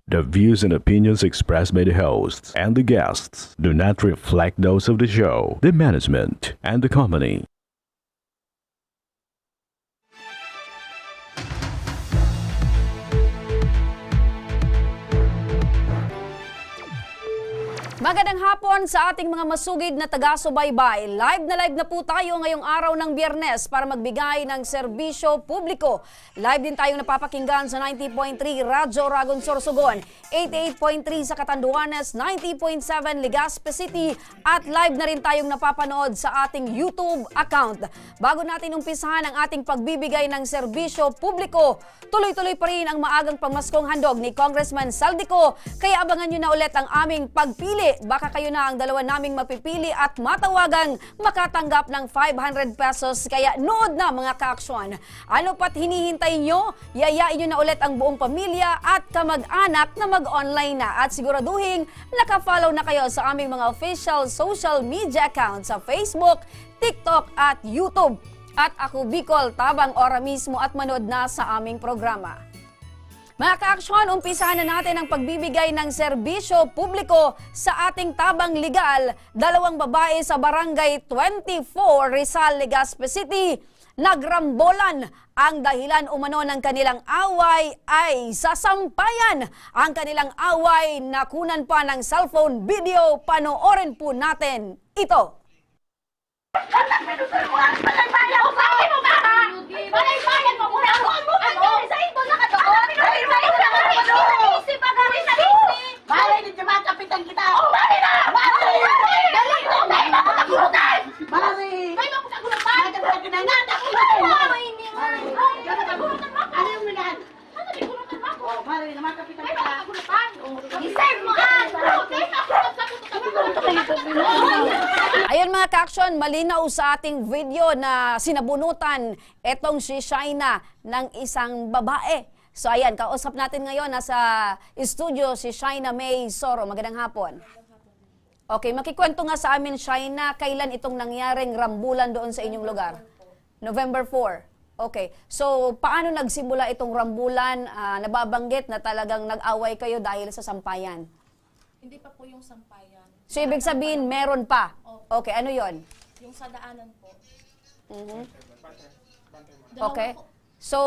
The views and opinions expressed by the hosts and the guests do not reflect those of the show, the management, and the company. Magandang hapon sa ating mga masugid na taga-subaybay. Live na po tayo ngayong araw ng Biyernes para magbigay ng serbisyo publiko. Live din tayong napapakinggan sa 90.3 Radyo Ragon Sorsogon, 88.3 sa Catanduanes, 90.7 Legazpi City at live na rin tayong napapanood sa ating YouTube account. Bago natin umpisahan ang ating pagbibigay ng serbisyo publiko, tuloy-tuloy pa rin ang maagang pamaskong handog ni Congressman Saldico, kaya abangan nyo na ulit ang aming pagpili. Baka kayo na ang dalawa naming mapipili at matawagang makatanggap ng 500 pesos. Kaya nood na mga ka-aksyon. Ano pat hinihintay nyo? Yayain nyo na ulit ang buong pamilya at kamag-anak na mag-online na. At siguraduhin nakafollow na kayo sa aming mga official social media accounts sa Facebook, TikTok at YouTube. At ako Bicol, tabang ora mismo at manood na sa aming programa. Mga ka-aksyon, umpisahan na natin ang pagbibigay ng serbisyo publiko sa ating tabang legal. Dalawang babae sa barangay 24 Rizal, Legazpi City, nagrambolan. Ang dahilan umano ng kanilang away ay sasampayan. Ang kanilang away nakunan pa ng cellphone video. Panoorin po natin ito. Ayun mga ka-aksyon, malinaw sa ating video na sinabunutan etong si Shaina ng isang babae. So ayan, kausap natin ngayon nasa studio si Shaina May Soro. Magandang hapon. Okay, makikwento nga sa amin, Shaina, kailan itong nangyaring rambulan doon sa inyong lugar? November 4. Okay, so paano nagsimula itong rambulan? Nababanggit na talagang nag-away kayo dahil sa sampayan. Hindi pa po yung sampayan. So ibig sabihin, meron pa? Okay, ano yon? Yung sa daanan po. Okay. So,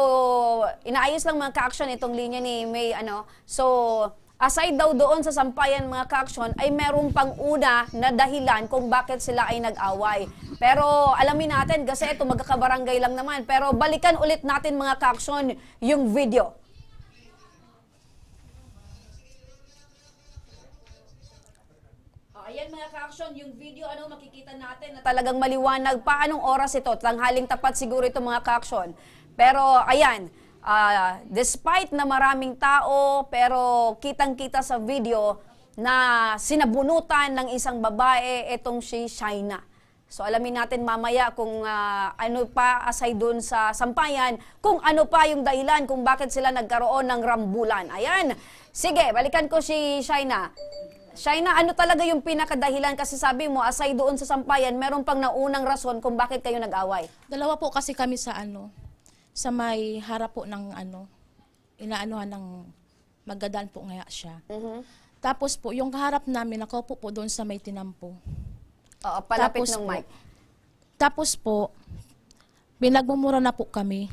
inaayos lang mga ka-aksyon itong linya ni May, So, aside daw doon sa sampayan mga ka-aksyon, ay meron pang una na dahilan kung bakit sila ay nag-away. Pero alamin natin, kasi ito magkakabarangay lang naman. Pero balikan ulit natin mga ka-aksyon yung video. Ayan mga ka-aksyon, yung video makikita natin na talagang maliwanag pa. Anong oras ito? Tanghaling tapat siguro ito mga ka-aksyon. Pero ayan, despite na maraming tao, pero kitang-kita sa video na sinabunutan ng isang babae itong si Shaina. So alamin natin mamaya kung ano pa aside dun sa sampayan, kung ano pa yung dahilan kung bakit sila nagkaroon ng rambulan. Ayan, sige, balikan ko si Shaina. Shaina, ano talaga yung pinakadahilan? Kasi sabi mo, aside doon sa sampayan, meron pang naunang rason kung bakit kayo nag-away. Dalawa po kasi kami sa sa may harap po ng inaanuhan ng magdadaan po nga siya. Tapos po, yung kaharap namin, nakaupo po doon sa may tinampo. Oo, palapit Tapos ng po, mic. Tapos po, pinagmumura na po kami.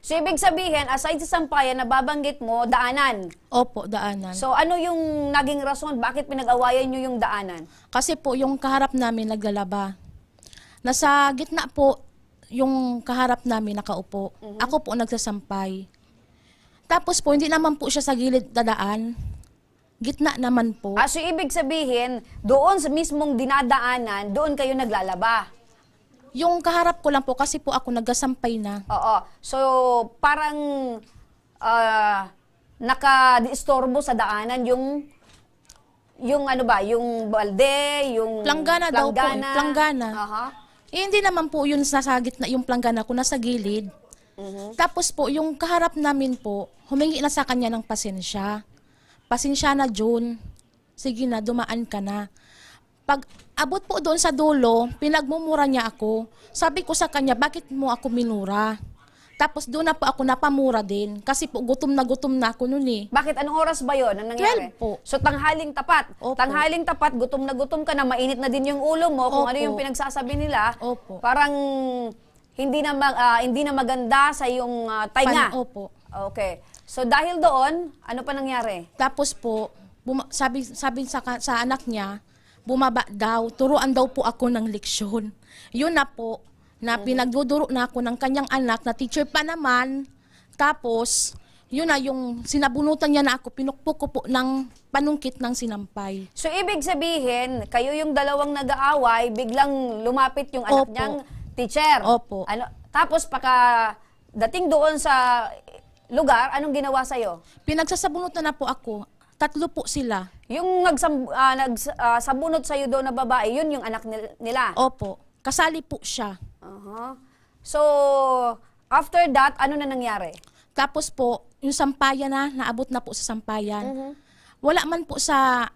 So, ibig sabihin, aside sa sampayan, nababanggit mo, daanan. Opo, daanan. So, ano yung naging rason? Bakit pinag-awayan nyo yung daanan? Kasi po, yung kaharap namin naglalaba. Nasa gitna po, yung kaharap namin nakaupo. Ako po nagsasampay. Tapos po, hindi naman po siya sa gilid dadaan. Gitna naman po. So, ibig sabihin, doon sa mismong dinadaanan, doon kayo naglalaba. Yung kaharap ko lang po kasi po ako nagsasampay na. Oo. So, parang naka-disturbo sa daanan yung ano ba, yung balde, yung Planggana daw po, planggana. Aha. Hindi naman po yun nasa gitna, yung planggana ko nasa gilid. Tapos po, yung kaharap namin po, humingi na sa kanya ng pasensya. Pasensya na, June. Sige na, dumaan ka na. Pag abot po doon sa dulo, pinagmumura niya ako. Sabi ko sa kanya, bakit mo ako minura? Tapos doon na po ako napamura din. Kasi po gutom na ako noon eh. Bakit? Anong oras ba yon ang nangyari? 12 po. So tanghaling tapat. Opo. Tanghaling tapat, gutom na ka na, mainit na din yung ulo mo. Kung ano Opo. yung pinagsasabi nila, Opo. parang hindi na maganda sa iyong tainga. Opo. Okay. So dahil doon, ano pa nangyari? Tapos po, sabi sa anak niya, bumaba daw, turuan daw po ako ng leksyon. Yun na po, na pinagduduro na ako ng kanyang anak, na teacher pa naman. Tapos, yun na yung sinabunutan niya na ako, pinukpok ko po ng panungkit ng sinampay. So ibig sabihin, kayo yung dalawang nag-aaway, biglang lumapit yung anak Opo. niyang teacher. Opo. Tapos dating doon sa lugar, anong ginawa sa'yo? Pinagsasabunutan na po ako. 3 po sila. Yung nagsabunot sa'yo doon na babae, yun yung anak nila? Opo. Kasali po siya. So, after that, ano na nangyari? Tapos po, yung sampayan naabot na po sa sampayan. Wala man po sa,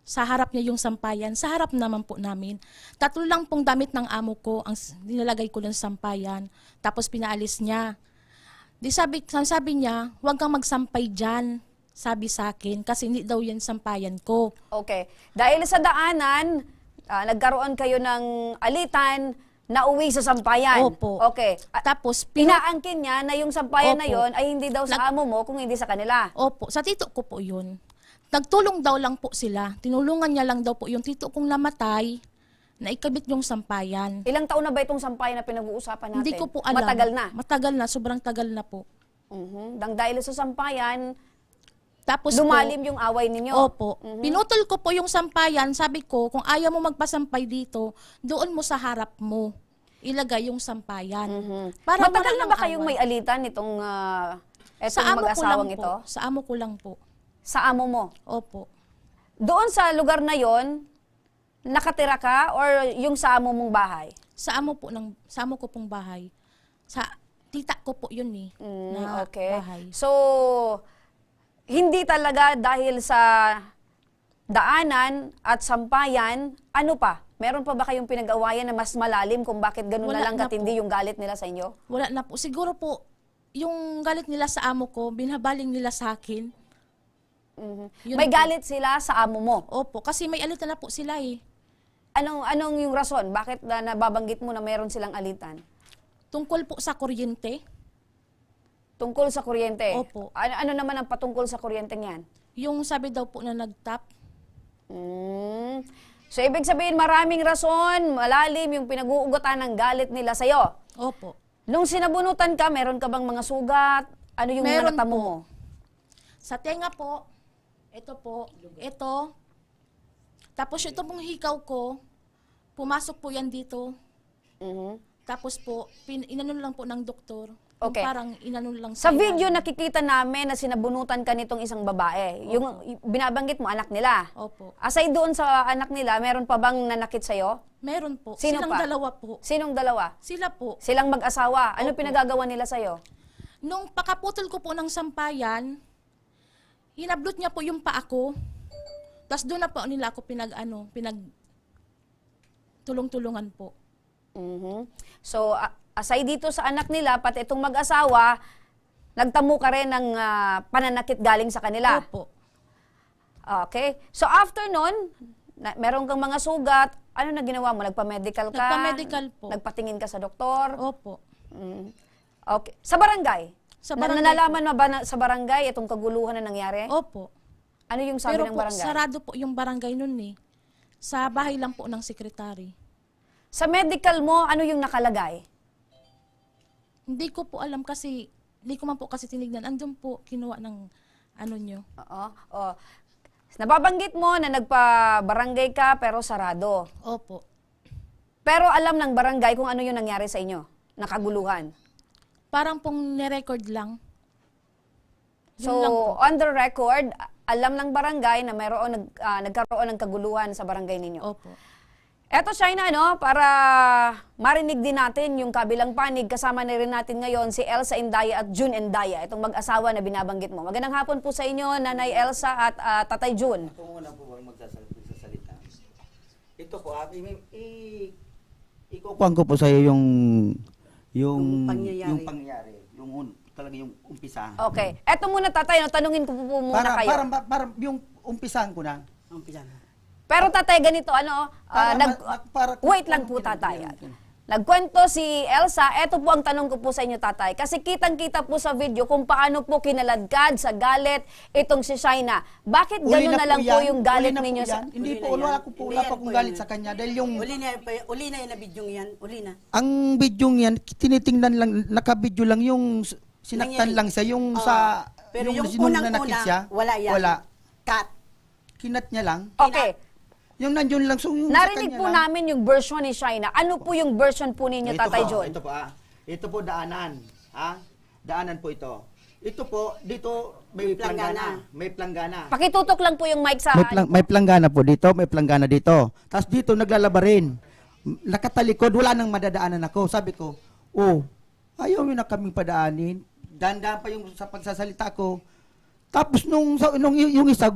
sa harap niya yung sampayan. Sa harap naman po namin. 3 lang pong damit ng amo ko, ang nilalagay ko lang sa sampayan. Tapos pinaalis niya. Di sabi niya, huwag kang magsampay dyan. Sabi sa akin, kasi hindi daw yan sampayan ko. Okay. Dahil sa daanan, nagkaroon kayo ng alitan, nauwi sa sampayan. Opo. Okay. Tapos, Inaangkin niya na yung sampayan na Opo. yon ay hindi daw sa amo mo, kung hindi sa kanila. Opo, sa tito ko po yun. Nagtulong daw lang po sila. Tinulungan niya lang daw po yung tito kong namatay na ikabit yung sampayan. Ilang taon na ba itong sampayan na pinag-uusapan natin? Hindi ko po alam. Matagal na? Matagal na, sobrang tagal na po. Dahil sa sampayan, Tapos lumalim po, yung away ninyo? Opo. Pinutol ko po yung sampayan. Sabi ko, kung ayaw mo magpasampay dito, doon mo sa harap mo ilagay yung sampayan. Para Matagal na wala ba ng kayong away. may alitan itong Sa amo ko lang mag-asawang po. ito? Sa amo ko lang po. Sa amo mo? Opo. Doon sa lugar na yon, nakatira ka or yung sa amo mong bahay? Sa amo ko pong bahay. Sa tita ko po yun eh. Na Okay. bahay. So, hindi talaga dahil sa daanan at sampayan, ano pa? Meron pa ba kayong pinag-awayan na mas malalim kung bakit ganun na Wala lang na katindi po. yung galit nila sa inyo? Wala na po. Siguro po, yung galit nila sa amo ko, binabaling nila sa akin. Yun May po. galit sila sa amo mo. Opo, kasi may alitan na po sila eh. Anong yung rason? Bakit nababanggit mo na meron silang alitan? Tungkol po sa kuryente. Tungkol sa kuryente? Opo. Ano naman ang patungkol sa kuryente niyan? Yung sabi daw po na nagtap. So, ibig sabihin, maraming rason, malalim yung pinag-uugutan ng galit nila sa'yo. Opo. Nung sinabunutan ka, meron ka bang mga sugat? Ano yung Meron mga natamo po. mo? Sa tenga po, ito po, ito. Tapos ito pong hikaw ko, pumasok po yan dito. Tapos po, inanon lang po ng doktor. Yung Okay. parang inanon lang Sa ilalim. video, nakikita namin na sinabunutan ka nitong isang babae. Yung binabanggit mo, anak nila. Opo. Aside doon sa anak nila, meron pa bang nanakit sa'yo? Meron po. Sino Silang pa? dalawa po. Sinong dalawa? Sila po. Silang mag-asawa. Ano Opo. pinagagawa nila sa'yo? Nung pakaputol ko po ng sampayan, hinablot niya po yung paa ko. Tapos doon na po nila ako tulong-tulungan po. So, aside dito sa anak nila, pati itong mag-asawa, nagtamo ka rin ng pananakit galing sa kanila. Opo. Okay. So, after nun, meron kang mga sugat, ano na ginawa mo? Nagpa-medical ka? Nagpa-medical po. Nagpatingin ka sa doktor? Opo. Okay. Sa barangay? Sa barangay Nalalaman mo ba sa barangay itong kaguluhan na nangyari? Opo. Ano yung sabi Pero ng po, barangay? sarado po yung barangay nun eh. Sa bahay lang po ng sekretary. Sa medical mo, ano yung nakalagay? Hindi ko po alam kasi, hindi ko man po kasi tinignan. Andun po, kinuha ng ano nyo. Oo. Oh. Nababanggit mo na nagpa-barangay ka pero sarado. Opo. Pero alam ng barangay kung ano yung nangyari sa inyo, nakaguluhan. Parang pong nirecord lang. So, Yun lang po. on the record, alam ng barangay na nagkaroon ng kaguluhan sa barangay ninyo. Opo. Eto, Shaina, para marinig din natin yung kabilang panig, kasama na rin natin ngayon si Elsa Indaya at June Indaya, itong mag-asawa na binabanggit mo. Magandang hapon po sa inyo, Nanay Elsa at Tatay June. Ako muna po bang magsasalita. Ito po, ikukuhan ko po sa iyo Yung pangyayari. Yung pangyayari. Talaga yung umpisa. Okay. Eto muna tatay, no, tanungin ko po muna kayo. Para yung umpisahan ko na. Umpisa na. Pero tatay, ganito, ano, wait lang po Yun. tatay. Nagkwento si Elsa, eto po ang tanong ko po sa inyo tatay. Kasi kitang-kita po sa video kung paano po kinaladkad sa galit itong si Shaina. Bakit gano'n na lang po yung galit ninyo sa... Hindi Uli po, na yan. wala pa akong galit sa kanya. Dahil yung... Uli na yan na bidyong yan. Uli na. Ang bidyong yan, tinitingnan lang, nakabidyo lang yung sinaktan lang siya, yung sa... Pero yung sinunod na unang-una, nakit siya, wala yan. Wala. Cut. Kinat niya lang. Okay. Yung nandiyon lang, so yung sa Narinig kanya po lang. namin yung version ni Shaina. Ano po yung version po ninyo, Tatay John? Ito po, ito po daanan. Daanan po ito. Ito po, dito may planggana. May planggana. Pakitutok lang po yung mic sa... May planggana po dito, may planggana dito. Tapos dito naglalaba rin. Nakatalikod, wala nang madadaanan ako. Sabi ko, ayaw yun na kaming padaanin. Dandan pa yung sa pagsasalita ko. Tapos nung yung isa,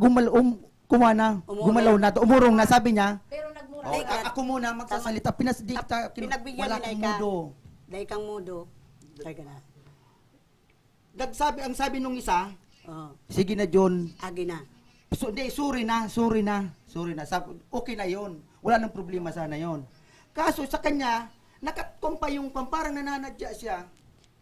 gumalaw na to, umurong na, sabi niya, Pero nagmura. ako muna magsasalita, Pinagbigyan wala ni kang Naika. mudo. Dahil kang mudo. Dahil ka na. Ang sabi nung isa, Oo. sige na John, Agi na. sorry na. Okay na yon. Wala nang problema sana yon. Kaso sa kanya, nakatkompa yung parang nananadya siya.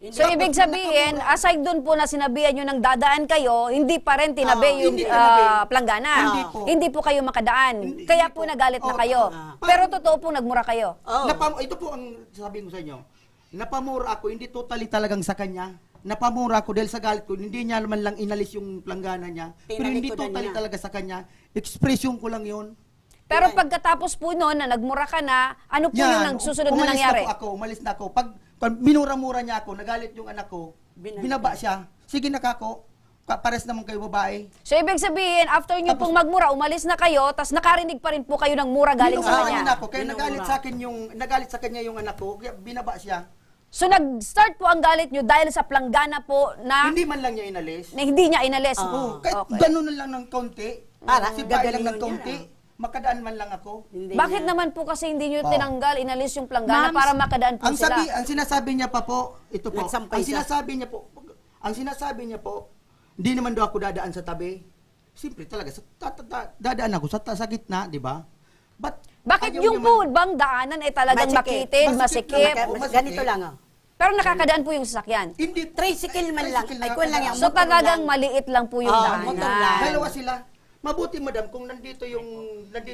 So, ibig sabihin, aside dun po na sinabihan nyo ng dadaan kayo, hindi pa rin tinabi yung hindi tinabi. planggana. Hindi po. Hindi po kayo makadaan. Hindi Kaya po. po nagalit na kayo. Pero totoo po nagmura kayo. Oo. Ito po ang sasabihin ko sa inyo. Napamura ako, hindi totally talagang sa kanya. Napamura ako dahil sa galit ko, hindi niya man lang inalis yung planggana niya. Pero hindi Tinalikodan totally niya. talaga sa kanya. Expression ko lang yun. Pero pagkatapos po noon na nagmura ka na, ano po yung nagsusunod na nangyari? Umalis na ako. Pag minura-mura niya ako, nagalit yung anak ko, binaba siya. Sige na kako, pares naman kayo babae. So, ibig sabihin, after nyo pong magmura, umalis na kayo, tas nakarinig pa rin po kayo ng mura galing sa Minura kanya. niya ako, kaya nagalit sa kanya yung anak ko, kaya binaba siya. So, nag-start po ang galit nyo dahil sa planggana po na Hindi man lang niya inalis. hindi niya inalis. Kahit Okay. ganun na lang ng kaunti. Para, Si Bay lang gagalingon ng kaunti. niya. Makadaan man lang ako. Hindi Bakit na. naman po kasi hindi nyo tinanggal, inalis yung planggana Ma'am, para makadaan po Ang sila? sinasabi niya pa po, ito po. Nagsampay siya. Ang sinasabi niya po, hindi naman daw ako dadaan sa tabi. Simple talaga, dadaan ako sa gitna, di ba? Bakit yung po bang daanan ay talagang Masikip. makitid, Masikip masikip? lang. Ganito lang, oh. Pero nakakadaan po yung sasakyan. Hindi, Tricycle man lang. Ay, kung lang yan. So motor talagang lang. maliit lang po yung motor daanan. lang. dalawa sila. Mabuti madam, kung nandito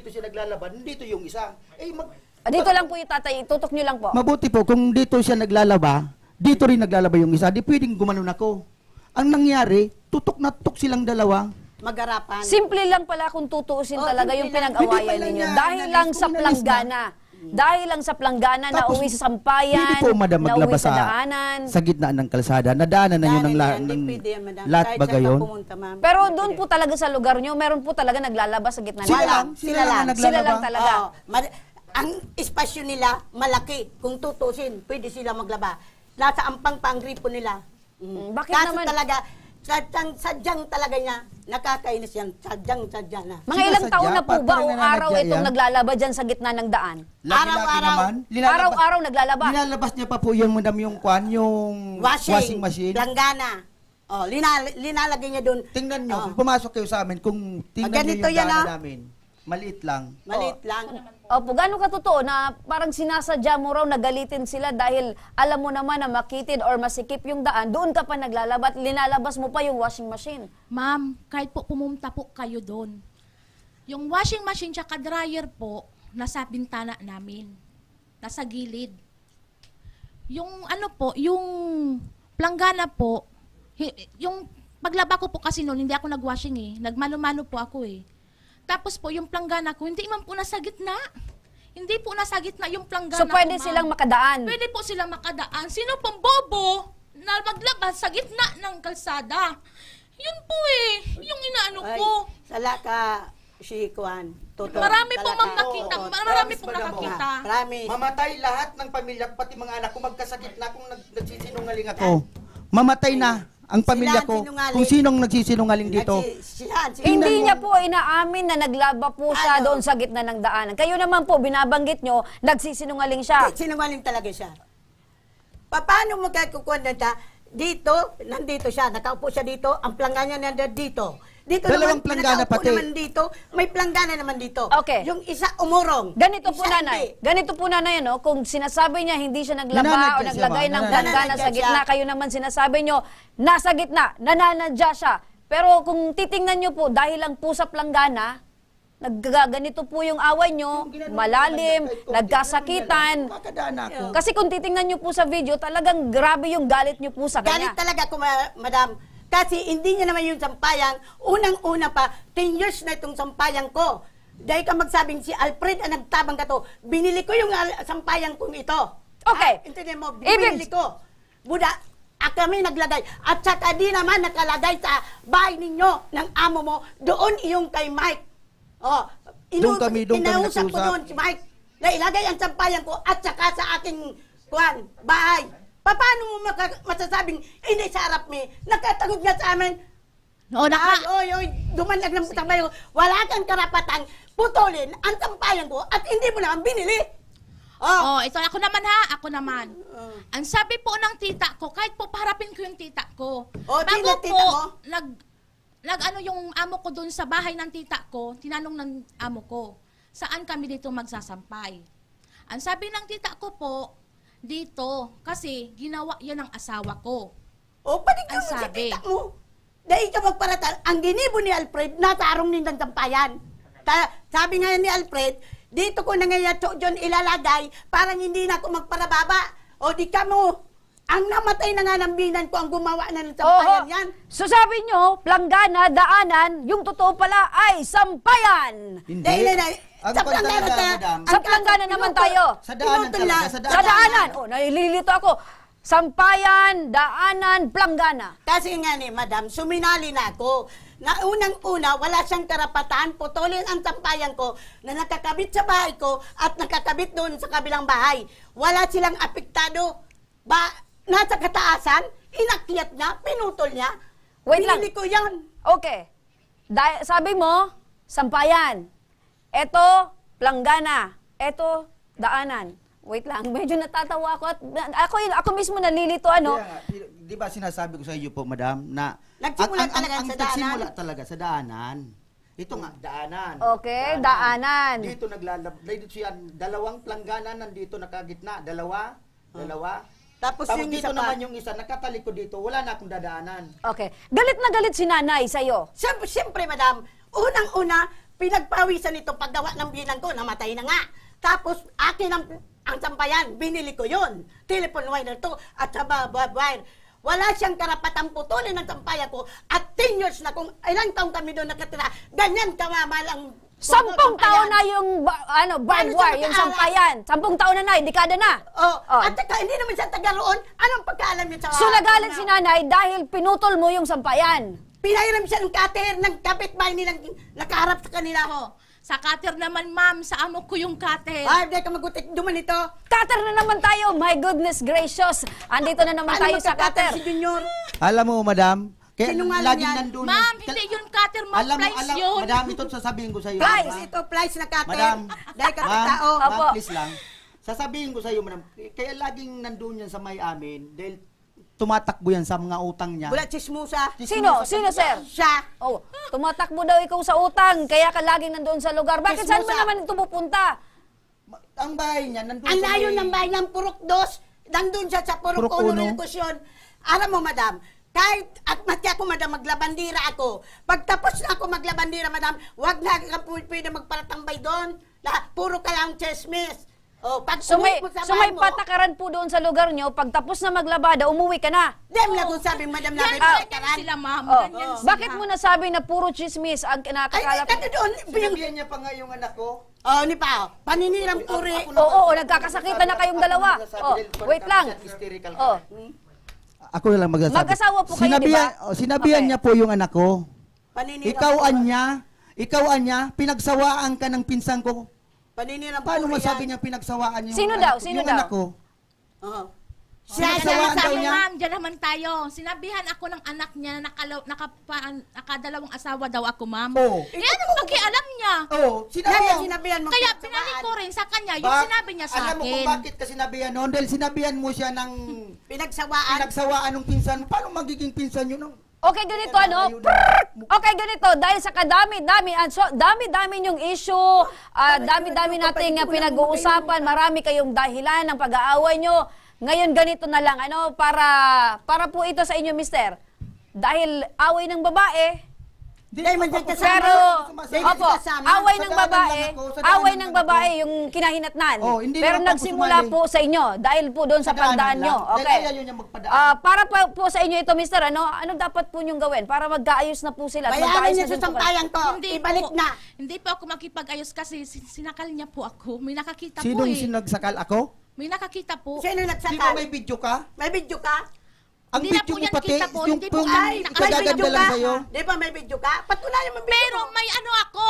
siya naglalaban, nandito yung isa. Dito lang po yung tatay, tutok nyo lang po. Mabuti po, kung dito siya naglalaba, dito rin naglalaba yung isa, di pwedeng gumanon ako. Ang nangyari, tutok na tutok silang dalawa. Magarapan. Simple lang pala kung tutuusin talaga simple yung lang. pinag-awayan Hindi pala ninyo. niya Dahil inalis lang kung sa inalis planggana. Dahil lang sa planggana na Tapos, uwi sa sampayan, Pwede po madam na uwi maglaba sa daanan. sa gitna ng kalsada. Nadaanan na yun ng, lahat ba gayon? Pero doon po talaga sa lugar nyo, meron po talaga naglalaba sa gitna Sila nila. lang, sila lang Sila naglalaba. lang talaga. Ang espasyo nila, malaki. Kung tutusin, pwede sila maglaba. Nasa ampang pangripo nila. Bakit Kaso naman- talaga, sadyang talaga niya, nakakainis yan. Sadyang na. Mga ilang taon na po ba o Parang araw nananadya itong yan? naglalaba dyan sa gitna ng daan? Araw-araw. Araw-araw naglalaba. Nilalabas niya pa po yung madam yung washing machine. Langgana. Oh, linalagay niya doon. Tingnan nyo, Oh. pumasok kayo sa amin, kung tingnan nyo Ganito yung yan, daanan ah. namin. Maliit lang. Maliit lang. Opo, gano'ng katotoo na parang sinasadya mo raw nagalitin sila dahil alam mo naman na makitid or masikip yung daan, doon ka pa naglalaba at linalabas mo pa yung washing machine. Ma'am, kahit po pumunta po kayo doon. Yung washing machine tsaka dryer po, nasa bintana namin. Nasa gilid. Yung ano po, yung planggana po, yung paglaba ko po kasi noon, hindi ako nagwashing eh. Nagmano-mano po ako eh. Tapos po, yung planggana ko, hindi man po nasa gitna. Hindi po nasa gitna yung planggana So pwede ko, ma'am. silang makadaan. Pwede po silang makadaan. Sino pang bobo na maglabas sa gitna ng kalsada? Yun po eh. Yung inaano Ay, ko. sala ka, si Kuan. Totoo. Marami po Sala mang ka. nakita. Oo, Marami promise, pong madam, nakakita. Promise. Mamatay lahat ng pamilya, pati mga anak ko, magkasakit na kung nagsisinungaling ako. Mamatay na ang pamilya Sila ko. ang sinungaling. Kung sinong nagsisinungaling dito. Hindi niya po inaamin na naglaba po siya Ano? doon sa gitna ng daanan. Kayo naman po, binabanggit nyo, nagsisinungaling siya. Sinungaling talaga siya. Paano mo kukuha na dito, nandito siya, nakaupo siya dito, ang planggana niya dito. Dito Dalawang naman, planggana nakaupo pati. naman dito, may planggana naman dito. Okay. Yung isa umurong. Ganito po, isa nanay. hindi. Ganito po, nanay, no? Kung sinasabi niya hindi siya naglaba Nananadya o siya, naglagay ma'am. ng Nananadya planggana sa siya. gitna, kayo naman sinasabi nyo, nasa gitna, nananadya siya. Pero kung titingnan nyo po, dahil lang po sa planggana, ganito po yung away nyo, malalim, nagkasakitan. Kakadaan ako. Kasi kung titingnan nyo po sa video, talagang grabe yung galit nyo po sa Galit kanya. talaga ako, madam. Kasi hindi niya naman yung sampayang. Unang-una pa, 10 years na itong sampayang ko. Dahil ka magsabing si Alfred ang nagtabang ka to, binili ko yung sampayang kong ito. Okay. Intindihan mo, Ibig- binili ko. Buda, kami naglagay. At saka di naman nakalagay sa bahay ninyo ng amo mo, doon yung kay Mike. Oh, Doon kami inausap ko nag-usap. doon si Mike na ilagay ang sampayang ko at saka sa aking bahay. Paano mo masasabing hindi sa harap mi? Nakatagod nga sa amin. Oo, Oy, dumanlag ng sampayang ko. Wala kang karapatang putulin ang sampayang ko at hindi mo naman binili. Oh, ito ako naman. Ang sabi po ng tita ko, kahit po paharapin ko yung tita ko. Oh, bago sino tita po, mo? nag yung amo ko doon sa bahay ng tita ko, tinanong ng amo ko, saan kami dito magsasampay? Ang sabi ng tita ko po, dito, kasi ginawa yan ng asawa ko. O, pati ka Ang mo si sabi. tita mo. Dahil ka magparatan, ang ginibo ni Alfred, nasa arong nindang sampayan. Sabi nga ni Alfred, dito ko na ngayon John ilalagay, parang hindi na ako magparababa. O, di ka mo, ang namatay na nga ng binan ko, ang gumawa na ng sampayan yan. So sabi nyo, planggana, daanan, yung totoo pala ay sampayan. Hindi. Dahil Ang sa pag planggana talaga, ka- madam. Sa planggana naman tayo. Sa daanan Pinutol talaga, na. sa Sa daanan. Oh, nalilito ako. Sampayan, daanan, planggana. Kasi nga ni Madam, suminali na ako. Na unang-una, wala siyang karapatan, putulin ang sampayan ko na nakakabit sa bahay ko at nakakabit doon sa kabilang bahay. Wala silang apektado. Nasa kataasan, inakyat niya, pinutol niya. Wait lang. Binili ko yan. Okay. Sabi mo, sampayan. Eto, planggana. Eto, daanan. Wait lang, medyo natatawa ako at ako mismo nalilito ano. Kaya nga, di ba sinasabi ko sa iyo po, madam, na Nagsimula talaga sa daanan. nagsimula talaga sa daanan. Ito nga, daanan. Okay, daanan. Dito dito siya, dalawang planggana nandito nakagitna. Dalawa. Tapos Tapos yung dito isa pa. naman yung isa, nakatalikod dito, wala na akong dadaanan. Okay. Galit na galit si nanay sa'yo. Siyempre, Madam, unang-una, pinagpawisan ito paggawa ng bilang ko, namatay na nga. Tapos, akin ang sampayan, binili ko yun. Telephone wire to at sa wire. Wala siyang karapatang putulin ng sampayan ko at 10 years na kung ilang taong kami doon nakatira, ganyan kamamal ang 10 taon na yung barbed Paano siya wire, yung mag-aaral? sampayan. 10 taon na dekada na. Oh, Oh. at saka hindi naman siya taga roon. Anong pagkaalam niya sa... So nagalit si nanay dahil pinutol mo yung sampayan. Pinahiram siya ng cutter ng kapitbahay nilang nakaharap sa kanila. Oh, sa cutter naman, ma'am, sa amo ko yung cutter. Di ka magutit. Duman ito. Cutter na naman tayo. My goodness gracious. Andito na naman tayo sa magka-cutter cutter. si Junior? Alam mo, madam, kaya Sinungaling laging yan. nandun. Ma'am, hindi yun cutter, ma'am, Alam mo, price yun. madam, ito sasabihin ko sa iyo. Price. madam. Ito, flies na cutter. Madam, Dahil ka ma'am, tao. Opo. ma'am, please lang. Sasabihin ko sa iyo, madam, kaya laging nandun yan sa may amin dahil tumatakbo yan sa mga utang niya. Wala chismusa. Sino? Sino, sir? Siya. Oh, tumatakbo daw ikaw sa utang, kaya ka laging nandoon sa lugar. Bakit saan mo Chismosa. naman ito pupunta? Ang bahay niya, nandun Ang sa layo may- ng bahay ng Purok 2, nandun siya sa Purok Purok 1 Uno. Relokusyon. Alam mo, madam, kahit at mati ako, madam, maglabandira ako. Pagtapos na ako maglabandira, madam, wag na ka pwede magparatambay doon. Puro ka lang chismis. Oh, pag So may, umuwi mo sa so bahay may mo, patakaran po doon sa lugar nyo, pag tapos na maglabada, umuwi ka na. Dem lang kung sabi, madam, na may Yan, patakaran. ganyan sila, ma'am. Oh, Ganyan sila. bakit mo nasabi na puro chismis ang Ay, kinakakalap? nandun doon. Sinabihan niya pa nga yung anak ko. Oh, ni pa, paninirang puri. Oo, nagkakasakitan na kayong dalawa. Oh, wait lang. Oh, Ako na lang magsasabi. Mag-asawa po kayo, di ba? Sinabihan Okay. niya po yung anak ko. Paninirang Ikaw puri. anya, pinagsawaan ka ng pinsan ko. Paninirang Paano puri masabi yan. niya pinagsawaan yung Sino anak daw? ko? Sino yung daw? anak ko. Oo. Siya Pinagsawaan daw Sabi, niya. ma'am, dyan naman tayo. Sinabihan ako ng anak niya na nakadalawang asawa daw ako, ma'am. Oo. Eh, anong pakialam niya? Oo, Sinabihan mo. Kaya pinalik ko rin sa kanya yung sinabi niya sa Alam mo kung akin. bakit ka sinabihan noon? Dahil sinabihan mo siya ng Pinagsawaan. pinagsawaan ng pinsan mo. Paano magiging pinsan yun? Okay, ganito ano? Okay, ganito. Dahil sa kadami-dami, so, dami-dami yung issue, dami-dami nating pinag-uusapan, marami kayong dahilan ng pag-aaway nyo. Ngayon, ganito na lang, ano, para po ito sa inyo, mister. Dahil away ng babae, Dahil man dyan kasama. pero, Dahil opo, kasama. away ng Sa babae, daanan lang ako, sa daanan away lang ng ako. babae yung kinahinatnan. Oh, hindi Pero naman po ako nagsimula sumali. po sa inyo, dahil po doon sa Sa daanan pagdaan nyo. lang. Dahil Okay. ayaw niya magpadaan. Para po sa inyo ito, mister, ano dapat po nyong gawin para magkaayos na po sila? at Bayaran magkaayos niya na sa din po kayo? sampayan ko. Ibalik na. Hindi po ako makipag-ayos kasi sinakal niya po ako. May nakakita po Sinong eh. sinagsakal ako? May nakakita po. Sino Di ba nagsakal? may video ka? May video ka? Ang Hindi na video po mo yan pati, kita po, yung hindi po pong ay, May ikagaganda video lang ka? sa'yo. Di ba may video ka? Patunayan mo video Pero mo. may ano ako.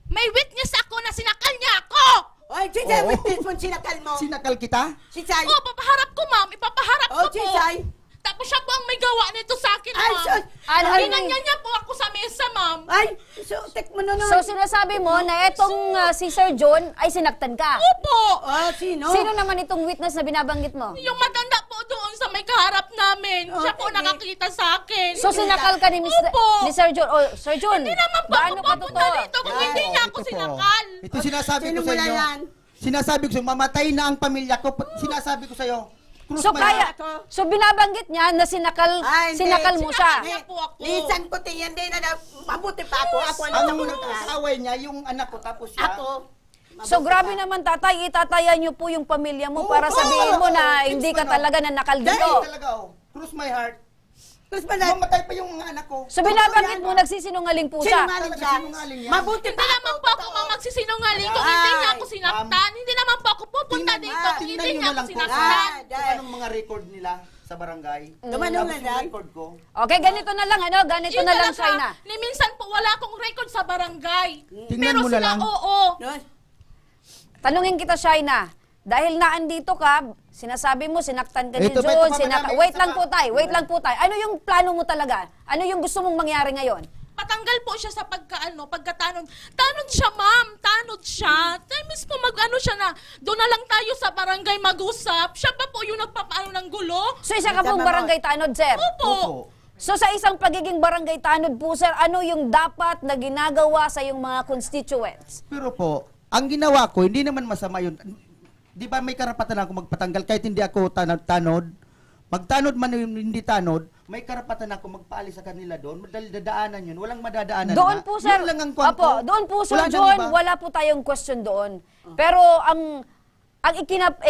May witness ako na sinakal niya ako. Oy, Chisay, Oo. witness mo sinakal mo. Sinakal kita? Chisay. Oh, papaharap ko, ma'am. Ipapaharap Oh, ko po. Chisay. Tapos siya po ang may gawa nito sa akin, Ay, ma'am. sus. Ginanyan niya po ako sa mesa, ma'am. Ay, so, tek mo na naman. So sinasabi mo na itong si Sir John ay sinaktan ka. Opo. Oh, sino? Sino naman itong witness na binabanggit mo? Yung matanda po doon sa may kaharap namin. Siya po Okay. nakakita sa akin. So sinakal ka ni, Opo. ni Sir John. Oh, Sir John, Hindi naman po gaano ako ka papunta totoo? dito kung Yan, hindi niya ako ito po. sinakal. Ito sinasabi Sino ko sa mo na inyo. yan? Sinasabi ko sa inyo, mamatay na ang pamilya ko. Sinasabi ko sa iyo. So kaya, so binabanggit niya na sinakal Hindi. mo siya. Sinakal niya po ako. Lisan ko tingin din na mabuti pa ako. Ako ang Ang nagsamunod. away niya, yung anak ko, tapos siya. Ako. So grabe naman tatay, itatayan niyo po yung pamilya mo para sabihin mo na hindi ka talaga nanakal Dahil dito. talaga, oh. Cross my heart. Tapos pala, Mamatay pa yung mga anak ko. So binabanggit mo nagsisinungaling po siya. sinungaling Talaga siya. sinungaling yan. Mabuti Hindi pa naman po ako magsisinungaling kung hindi niya ako sinaktan. Hindi naman po ako pupunta dito kung hindi Tingnan niya nyo ako na lang po sinaktan. kung anong mga record nila sa barangay. Dumano Tapos nga yung yan. record ko. Okay, ganito na lang ganito Yun na lang talaga. China. Ni minsan po wala akong record sa barangay. Tingnan Pero mo na sila, lang. oo. No? Tanungin kita China. Dahil naandito ka, sinasabi mo sinaktan ka ni Ito pa, John, ito pa, madami. wait Isa lang pa. po tay, wait lang po tay. Ano yung plano mo talaga? Ano yung gusto mong mangyari ngayon? Patanggal po siya sa pagkatanod. Tanod siya, ma'am. Tanod siya. Times po siya na, doon na lang tayo sa barangay mag-usap. Siya pa po yung nagpapaano ng gulo. So isa ka pong barangay tanod, sir. Opo. So sa isang pagiging barangay tanod po, sir, ano yung dapat na ginagawa sa yung mga constituents? Pero po, ang ginawa ko, hindi naman masama yun. Di ba may karapatan ako magpatanggal kahit hindi ako tanod? Magtanod man yun, hindi tanod, may karapatan ako magpaalis sa kanila doon. Dahil dadaanan yun, walang madadaanan Doon na. po, sir. Yun lang ang kwan Opo, ko. doon po, Sir Wala nang John, iba. wala po tayong question doon. Pero ang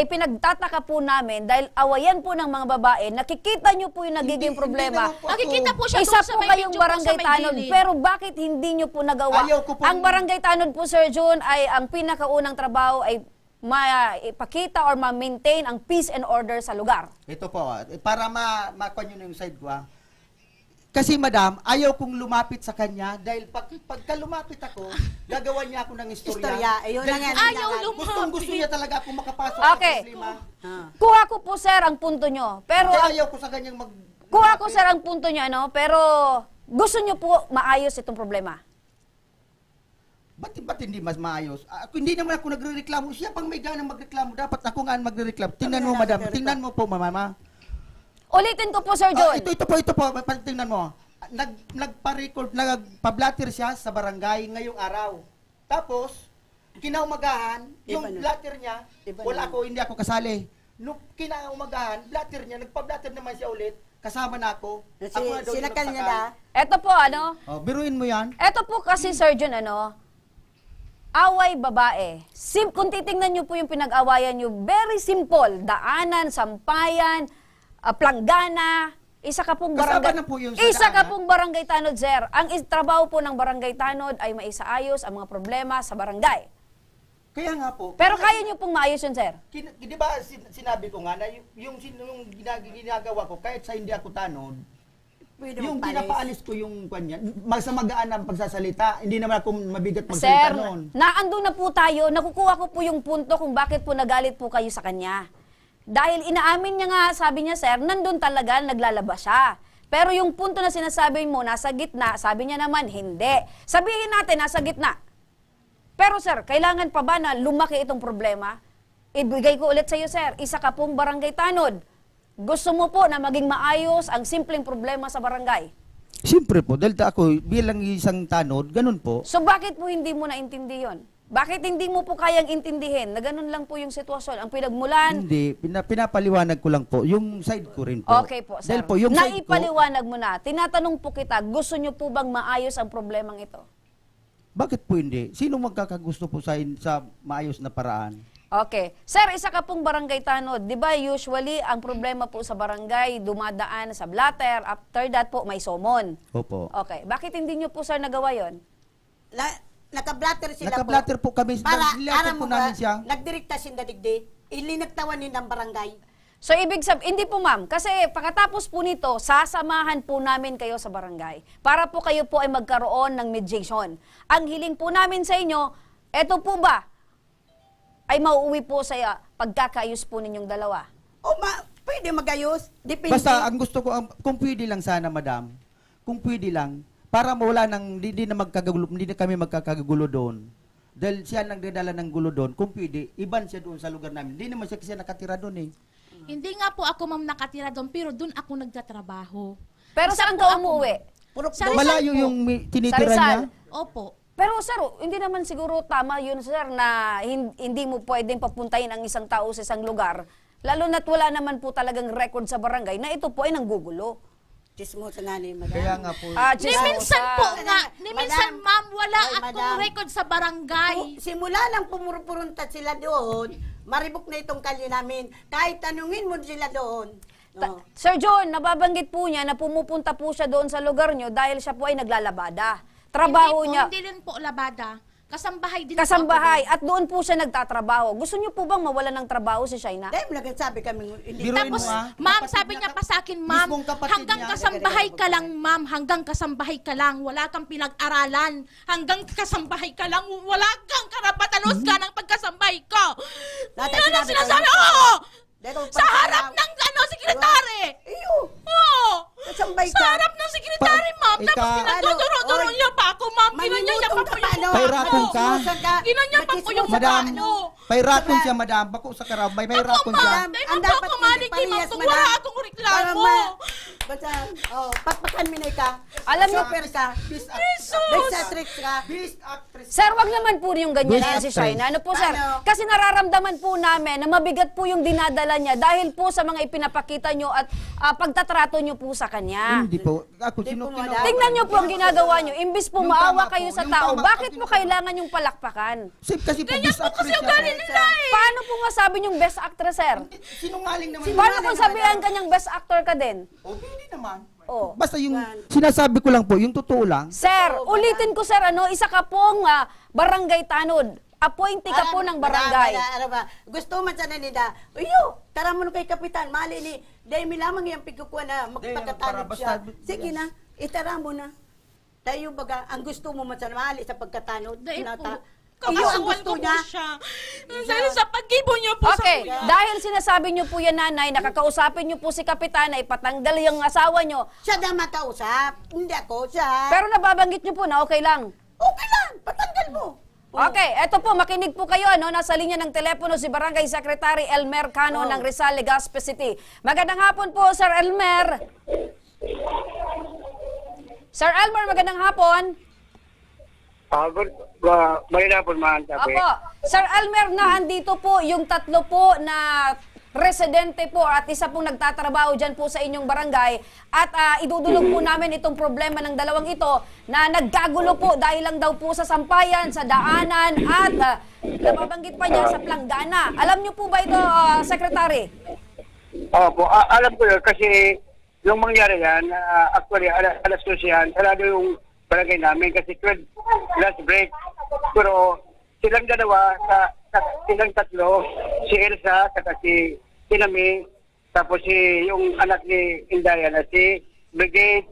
pinagtataka po namin, dahil awayan po ng mga babae, nakikita nyo po yung nagiging Hindi problema. naman po ako. Nakikita po siya Isa doon sa po may kayong video po barangay sa may tanod, gilid. pero bakit hindi nyo po nagawa? Ayaw ko po- Ang barangay tanod po, Sir John, ay ang pinakaunang trabaho ay ipakita or ma-maintain ang peace and order sa lugar. Ito po, para makwan yun yung side ko. Kasi madam, ayaw kong lumapit sa kanya dahil pagka lumapit ako, gagawa niya ako ng istorya. Istorya, ayun lang yan. Ayaw lumapit. Gusto niya talaga ako makapasok Okay. sa problema. Kuha ko po, sir, ang punto nyo. Pero Kaya ang ayaw ko sa kanyang kuha ko, sir, ang punto nyo, pero gusto nyo po maayos itong problema. Ba't hindi mas maayos? Hindi naman ako nagrereklamo. Siya pang may ganang magreklamo. Dapat ako nga ang magrereklamo. Tingnan mo, madam. Tingnan mo po, mama. Ulitin ko po, Sir John. Ito po. Tingnan mo. Nagpa-record, nagpa-blatter siya sa barangay ngayong araw. Tapos, kinaumagahan, yung Iba na. blatter niya, Iba wala na. ako, hindi ako kasali. Nung kinaumagahan, blatter niya, nagpa-blatter naman siya ulit. Kasama na ako. Ako na daw yung Sinakal niya nagsakal. na. Eto po, Biruin mo yan. Eto po kasi, Sir John, away babae. Kung titingnan nyo po yung pinag-awayan nyo, very simple. Daanan, sampayan, planggana, isa ka pong Kasama barangay. na po yun sa Isa ka daanan. pong barangay tanod, sir. Ang trabaho po ng barangay tanod ay maisaayos ang mga problema sa barangay. Kaya nga po. Pero kaya nyo pong maayos yun, sir. Di ba sinabi ko nga na yung ginagawa ko, kahit sa hindi ako tanod, Pwede yung magpalis. pinapaalis ko yung kanya, sa magaan ang pagsasalita, hindi naman ako mabigat Sir, magsalita noon. naando na po tayo. Nakukuha ko po yung punto kung bakit po nagalit po kayo sa kanya. Dahil inaamin niya nga, sabi niya sir, nandun talaga naglalabas siya. Pero yung punto na sinasabi mo, nasa gitna, sabi niya naman, hindi. Sabihin natin, nasa gitna. Pero sir, kailangan pa ba na lumaki itong problema? Ibigay ko ulit sa iyo sir, isa ka pong barangay tanod. Gusto mo po na maging maayos ang simpleng problema sa barangay. Siyempre po, dahil ako bilang isang tanod, ganun po. So bakit mo hindi mo naintindi yun? Bakit hindi mo po kayang intindihin na ganun lang po yung sitwasyon? Ang pinagmulan, Hindi, pinapaliwanag ko lang po. Yung side ko rin po. okay po sir. Dahil po, yung side ko, Naipaliwanag mo na. Tinatanong po kita, gusto nyo po bang maayos ang problemang ito? bakit po hindi? Sino magkakagusto po sa maayos na paraan? Okay. Sir, isa ka pong barangay tanod. Di ba usually ang problema po sa barangay dumadaan sa blatter. After that po may somon. Opo. Okay. Bakit hindi nyo po sir nagawa yon? Naka-blatter sila Naka-blatter po kami. Para, Nag-blatter po namin siya. Nagdirekta sin dadigdi. Ilinagtawan yun ng barangay. So ibig sabihin, hindi po ma'am, kasi pagkatapos po nito, sasamahan po namin kayo sa barangay para po kayo po ay magkaroon ng mediation. Ang hiling po namin sa inyo, eto po ba ay mauuwi po sa pagkakaayos po ninyong dalawa? Pwede magayos. Depende. Basta ang gusto ko, kung pwede lang sana, madam, kung pwede lang, para mawala ng, hindi na kami magkakagulo doon. Dahil siya nagdadala ng gulo doon, kung pwede, iban siya doon sa lugar namin. Hindi naman siya kasi nakatira doon eh. Hindi nga po ako ma'am nakatira doon, pero doon ako nagtatrabaho. Pero Isa saan po ka ako, umuwi? Sa Rizal Malayo po. yung tinitira Sa Rizal. niya. Opo. Pero sir, hindi naman siguro tama yun sir na hindi mo pwedeng papuntahin ang isang tao sa isang lugar. Lalo na't wala naman po talagang record sa barangay na ito po ay nanggugulo. Chismosa nga ni madam. Kaya nga po. Ni minsan po nga, ni Madam. minsan ma'am, wala Ay, akong madam. record sa barangay. Simula lang pumuruntat sila doon, maribok na itong kalye namin. Kahit tanungin mo sila doon. No. Sir John, nababanggit po niya na pumupunta po siya doon sa lugar niyo dahil siya po ay naglalabada. Trabaho hindi po, niya, Hindi rin po labada. Kasambahay din kasambahay, po ako at doon po siya nagtatrabaho. Gusto niyo po bang mawala ng trabaho si Shaina? Dahil mo nagsabi kami, hindi. Biruin Tapos, mo, ah. ma'am, Kapatid sabi niya pa sa akin, ma'am, mismong kapatid hanggang niya. kasambahay ka lang, ma'am, hanggang kasambahay ka lang, wala kang pinag-aralan, hanggang kasambahay ka lang, wala kang karapatan ka ng pagkasambahay ko. Dati Yan ang sinabi ko, sinasabi, hindi ko. oo! Dahil kung Sa pag- harap ng, sekretary! Iyo! Oo! Kasambay Sa ka. harap ng sekretary, ma'am, tapos Ika- pinagtuturo-turo Oy. niya pa ako, ma'am, ginanya niya pa po yung mukha Pairakon ko. ka. Ginanya pa po yung mukha Madam, ko. pairakon siya, madam. Bako sa karabay, Ako, pairakon siya. ma'am, dahil po ako malig kay ma'am, kung wala akong reklamo. Basta, pakpakan minay ka. Alam niyo, Super ka. Best Best actress ka. actress. Sir, wag naman po yung ganyan Yes, yan si actress. Shaina. Ano po, sir? Ano? Kasi nararamdaman po namin na mabigat po yung dinadala niya dahil po sa mga ipinapakita nyo at pagtatrato nyo po sa kanya. Hindi po. Ako, Hindi sino po, kinawa- madam. Tingnan nyo po ang ginagawa nyo. Imbis po Yung maawa tama kayo po, sa yung tao, tama, bakit ang mo ginawa. kailangan yung palakpakan? Sip kasi po, Ganyan best po kasi actress yung siya. galing nila eh. Paano po masabi yung best actress, sir? Sinungaling naman. Paano kung sabihan kanyang best actor ka din? O, hindi naman. Oh. Basta yung sinasabi ko lang po, yung totoo lang. Sir, ulitin ko sir, isa ka pong barangay tanod. Appointee ka po ng barangay. Gusto man sana nila. Uyo, tara mo kay kapitan. Mali ni, dahil mi lamang yung pigkukuha na magpagkatanod para siya. basta- Sige na, itara mo na. Tayo baga, ang gusto mo man sana mali sa pagkatanod. Dahil po, Iyo ang kakasuhan gusto ko po niya. siya. Dahil sa pag-ibo niyo po Okay, sa kuya. dahil sinasabi niyo po yan, nanay, nakakausapin niyo po si Kapitan na ipatanggal yung asawa niyo. Siya na makausap. Hindi ako, siya. Pero nababanggit niyo po na okay lang. Okay lang, patanggal mo. Okay, eto po, makinig po kayo, nasa linya ng telepono si Barangay Secretary Elmer Cano ng Rizal, Legazpi City. Magandang hapon po, Sir Elmer. Sir Elmer, magandang hapon. Maganda po man. Apo, Sir Elmer, na andito po yung tatlo po na residente po at isa pong nagtatrabaho dyan po sa inyong barangay at idudulog po namin itong problema ng dalawang ito na nagkagulo po dahil lang daw po sa sampayan, sa daanan at nababanggit pa niya sa planggana. Alam niyo po ba ito, Secretary? Opo, alam ko yun kasi yung mangyari yan, actually alas 12 yan, sarado yung barangay namin kasi 12 last break. Pero silang dalawa, silang tatlo, si Elsa, saka si Tinami, tapos yung anak ni Indaya na si Brigade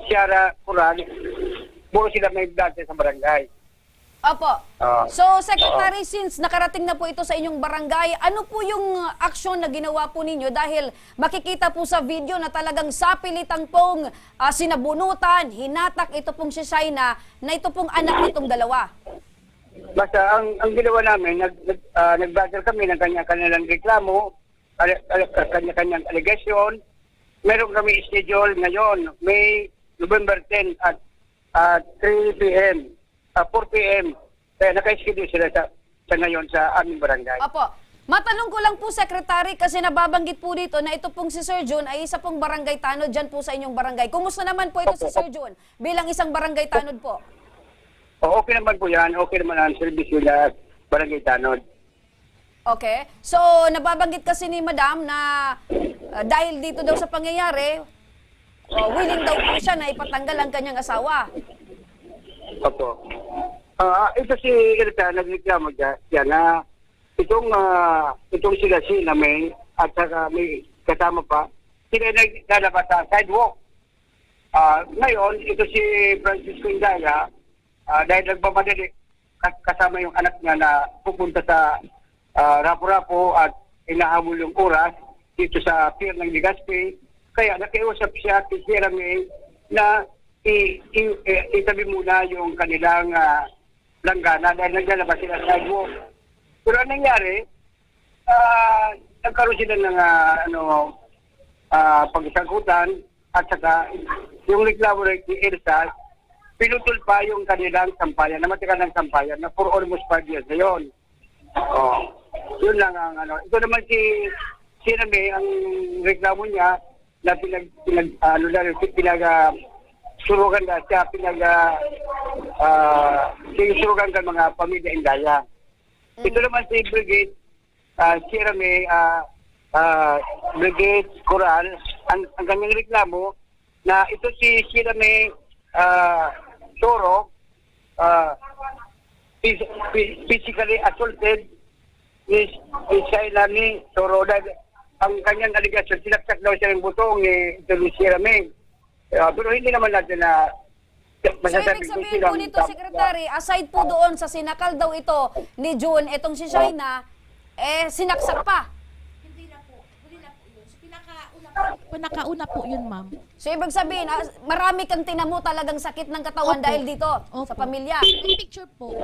Ciara Cural, buo sila may dati sa barangay. Opo. Ah. So, Secretary, since nakarating na po ito sa inyong barangay, ano po yung aksyon na ginawa po ninyo? Dahil makikita po sa video na talagang sapilitan pong sinabunutan, hinatak ito pong si Shaina na ito pong anak nitong dalawa. Basta ang ginawa namin, nag-battle kami ng kanya-kanilang reklamo, kanya-kanyang allegation. Meron kami schedule ngayon, May November 10 at 3 p.m. 4 p.m. Kaya naka-schedule sila sa ngayon sa aming barangay. Opo. Matanong ko lang po, Secretary, kasi nababanggit po dito na ito pong si Sir Jun ay isa pong barangay tanod dyan po sa inyong barangay. Kumusta naman po ito si Sir Jun bilang isang barangay tanod po? O, okay naman po yan. Okay naman ang servisyo na barangay tanod. Okay. So, nababanggit kasi ni Madam na dahil dito daw sa pangyayari, willing daw po siya na ipatanggal ang kanyang asawa. Opo. Ito si Erika, nagreklamo siya na itong sila may at saka may kasama pa, sila naglalabas sa sidewalk. Ngayon, ito si Francisco Indaya, dahil nagmamadali kasama yung anak niya na pupunta sa Rapo-Rapo at inahabol yung oras dito sa pier ng Legazpi. Kaya nakiusap siya kay Sierra May na itabi muna yung kanilang langgana dahil naglalabas sila sa sidewalk. Pero anong nangyari, nagkaroon sila ng pagsagutan at saka yung reklamo ni Elsa, pinutol pa yung kanilang sampayan, na matagal ng sampayan na for almost 5 years na yun. Yun lang ang Ito naman si May, ang reklamo niya na surugan na siya, sinusurugan ka mga pamilya Indaya. Ito naman si Brigade, Sierra May, Brigade Coral, ang kanyang reklamo na ito si Sierra May Toro, physically assaulted is Shaila ni Toro. Ang kanyang allegation, sinaksak daw siya ng butong ni Sierra May. Pero hindi naman natin na So, ibig sabihin po nito, Secretary, aside po doon sa sinakal daw ito ni June, itong si Shaina, sinaksak pa. Hindi na po. Huli na po yun. So, pinakauna po yun, ma'am. So, ibig sabihin, marami kang tinamo talagang sakit ng katawan Opo. dahil dito sa Opo. pamilya. May picture po.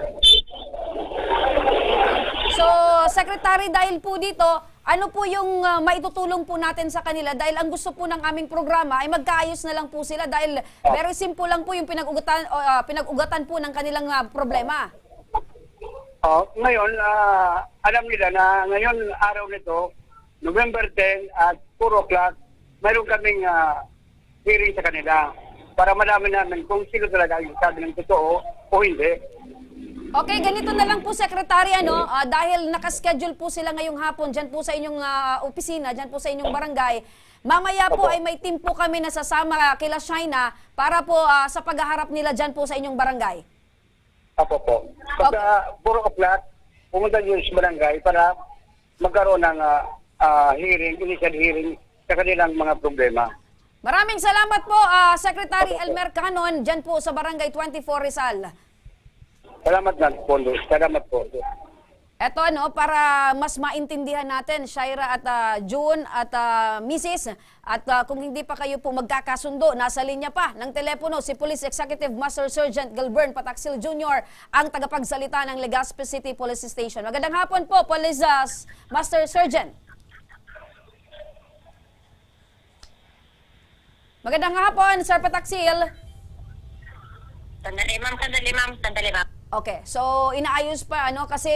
So, Secretary, dahil po dito, ano po yung maitutulong po natin sa kanila? Dahil ang gusto po ng aming programa ay magkaayos na lang po sila dahil very simple lang po yung pinag-ugatan po ng kanilang problema. Ngayon, alam nila na ngayon araw nito, November 10 at 4 o'clock, mayroon kaming hearing sa kanila para malaman namin kung sino talaga yung sabi ng totoo o hindi. Okay, ganito na lang po, Secretary, dahil nakaschedule po sila ngayong hapon dyan po sa inyong opisina, dyan po sa inyong barangay. Mamaya po ay may team po kami na sasama kila Shaina para po sa paghaharap nila dyan po sa inyong barangay. Apo po. Pagka 4 o'clock, pumunta nyo sa barangay para magkaroon ng initial hearing sa kanilang mga problema. Maraming salamat po, Secretary Elmer Canon, dyan po sa Barangay 24 Rizal. Salamat na, Pondo. Salamat po. Eto para mas maintindihan natin, Shaira at June at Mrs. At kung hindi pa kayo po magkakasundo, nasa linya pa ng telepono si Police Executive Master Sergeant Gilbern Pataksil Jr., ang tagapagsalita ng Legazpi City Police Station. Magandang hapon po, Police Master Sergeant. Magandang hapon, Sir Pataksil. Sandali, ma'am. Okay, so inaayos pa kasi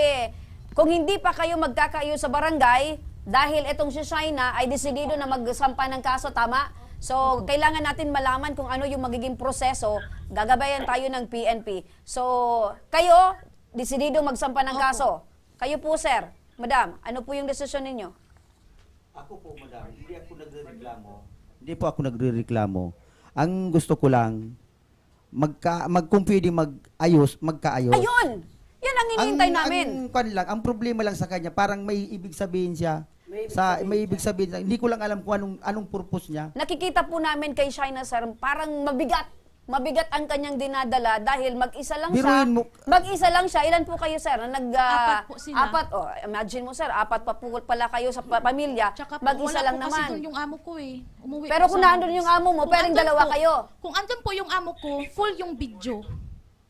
kung hindi pa kayo magkakaayos sa barangay dahil itong si Shaina ay desidido na magsampa ng kaso, tama? So kailangan natin malaman kung ano yung magiging proseso, gagabayan tayo ng PNP. So kayo, desidido magsampa ng kaso. Kayo po, sir, madam, ano po yung desisyon ninyo? Ako po, madam, hindi ako nagrereklamo. Hindi po ako nagrereklamo. Ang gusto ko lang, kung pwede magkaayos. Ayun! Yan ang hinihintay namin. Ang problema lang sa kanya, parang may ibig sabihin siya. May ibig sabihin. Hindi ko lang alam kung anong purpose niya. Nakikita po namin kay Shaina, sir, parang mabigat mabigat ang kanyang dinadala dahil mag-isa lang Biruin mo- Mag-isa lang siya. Ilan po kayo, sir? Apat po sila. Apat. Oh, imagine mo, sir, apat pa po pala kayo sa pamilya. Tsaka po, Mag-isa wala lang po kasi naman. doon yung amo ko eh. Umuwi Pero po kung sa- nandun yung amo mo, Kung pwedeng andun dalawa po- kayo. Kung andun po yung amo ko, full yung video.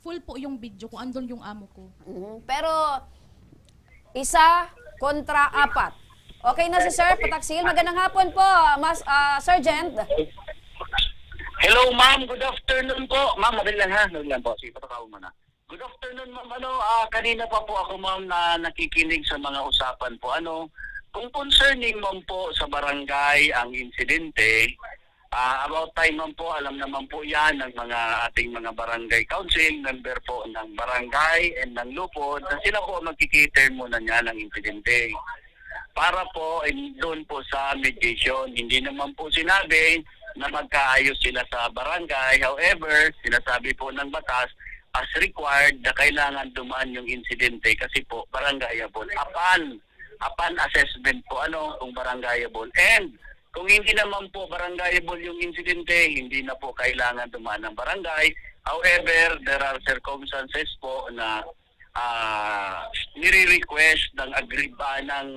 Full po yung video kung andun yung amo ko. Pero isa kontra apat. Okay na si Sir Pataksil. Magandang hapon po, Sergeant. Hello, ma'am. Good afternoon po. Ma'am, madali lang ha. Madali lang po. Sige, patakawin mo na. Good afternoon, ma'am. Kanina pa po ako, ma'am, na nakikinig sa mga usapan po. Kung concerning, ma'am, po sa barangay ang insidente, about time, ma'am po, alam naman po yan ng mga ating mga barangay council, member po ng barangay and ng lupod, na sila po magkikater muna niya ng insidente. Para po doon po sa mediation, hindi naman po sinabi na magkaayos sila sa barangay. However, sinasabi po ng batas as required na kailangan dumaan yung insidente kasi po barangayable upon assessment po kung barangayable. And kung hindi naman po barangayable yung insidente, hindi na po kailangan dumaan ng barangay. However, there are circumstances po na nire-request ng ng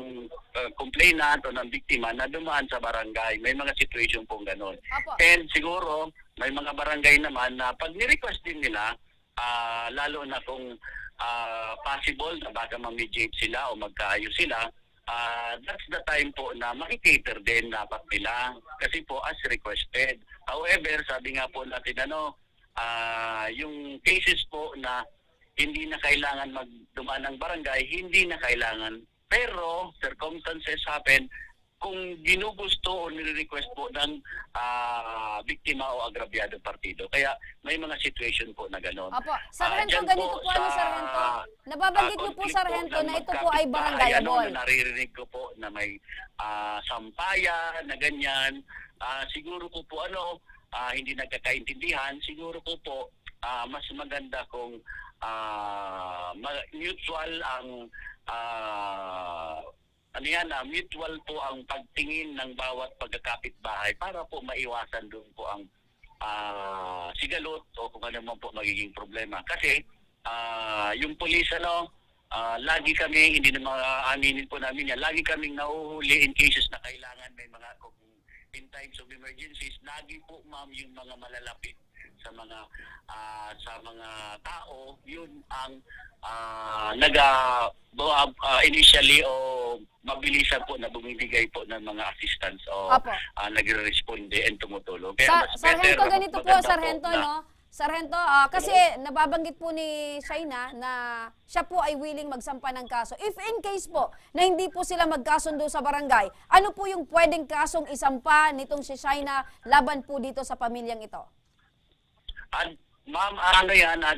complainant o ng biktima na dumaan sa barangay. May mga situation pong ganun. Apo. And siguro, may mga barangay naman na pag ni-request din nila, lalo na kung possible na baka ma-mediate sila o magkaayos sila, that's the time po na makikater din dapat nila kasi po as requested. However, sabi nga po natin yung cases po na hindi na kailangan magdumaan ng barangay, hindi na kailangan. Pero circumstances happen kung ginugusto o nire-request po ng biktima o agrabyado partido. Kaya may mga situation po na gano'n. Opo. Sargento, Dyan ganito po sa, Sargento. Nababanggit niyo po, conflict Sargento, ng na ito po ay magkapitbahay, barangayable. na naririnig ko po na may sampayan na ganyan. Siguro po hindi nagkakaintindihan. Siguro po mas maganda kung mutual ang mutual po ang pagtingin ng bawat pagkakapitbahay para po maiwasan doon po ang sigalot o kung ano man po magiging problema. Kasi yung pulis lagi kami, hindi na maaminin po namin yan, lagi kaming nahuhuli in cases na kailangan may mga in times of emergencies, lagi po ma'am yung mga malalapit sa mga tao, yun ang initially o mabilisan po na bumibigay po ng mga assistance o Apo. nagre-responde and tumutulong. Kaya mas better, Sargento, ganito po, maganda Sargento, na- no? Sargento, kasi nababanggit po ni Shaina na siya po ay willing magsampa ng kaso. If in case po na hindi po sila magkasundo sa barangay, ano po yung pwedeng kasong isampa nitong si Shaina laban po dito sa pamilyang ito? Ma'am,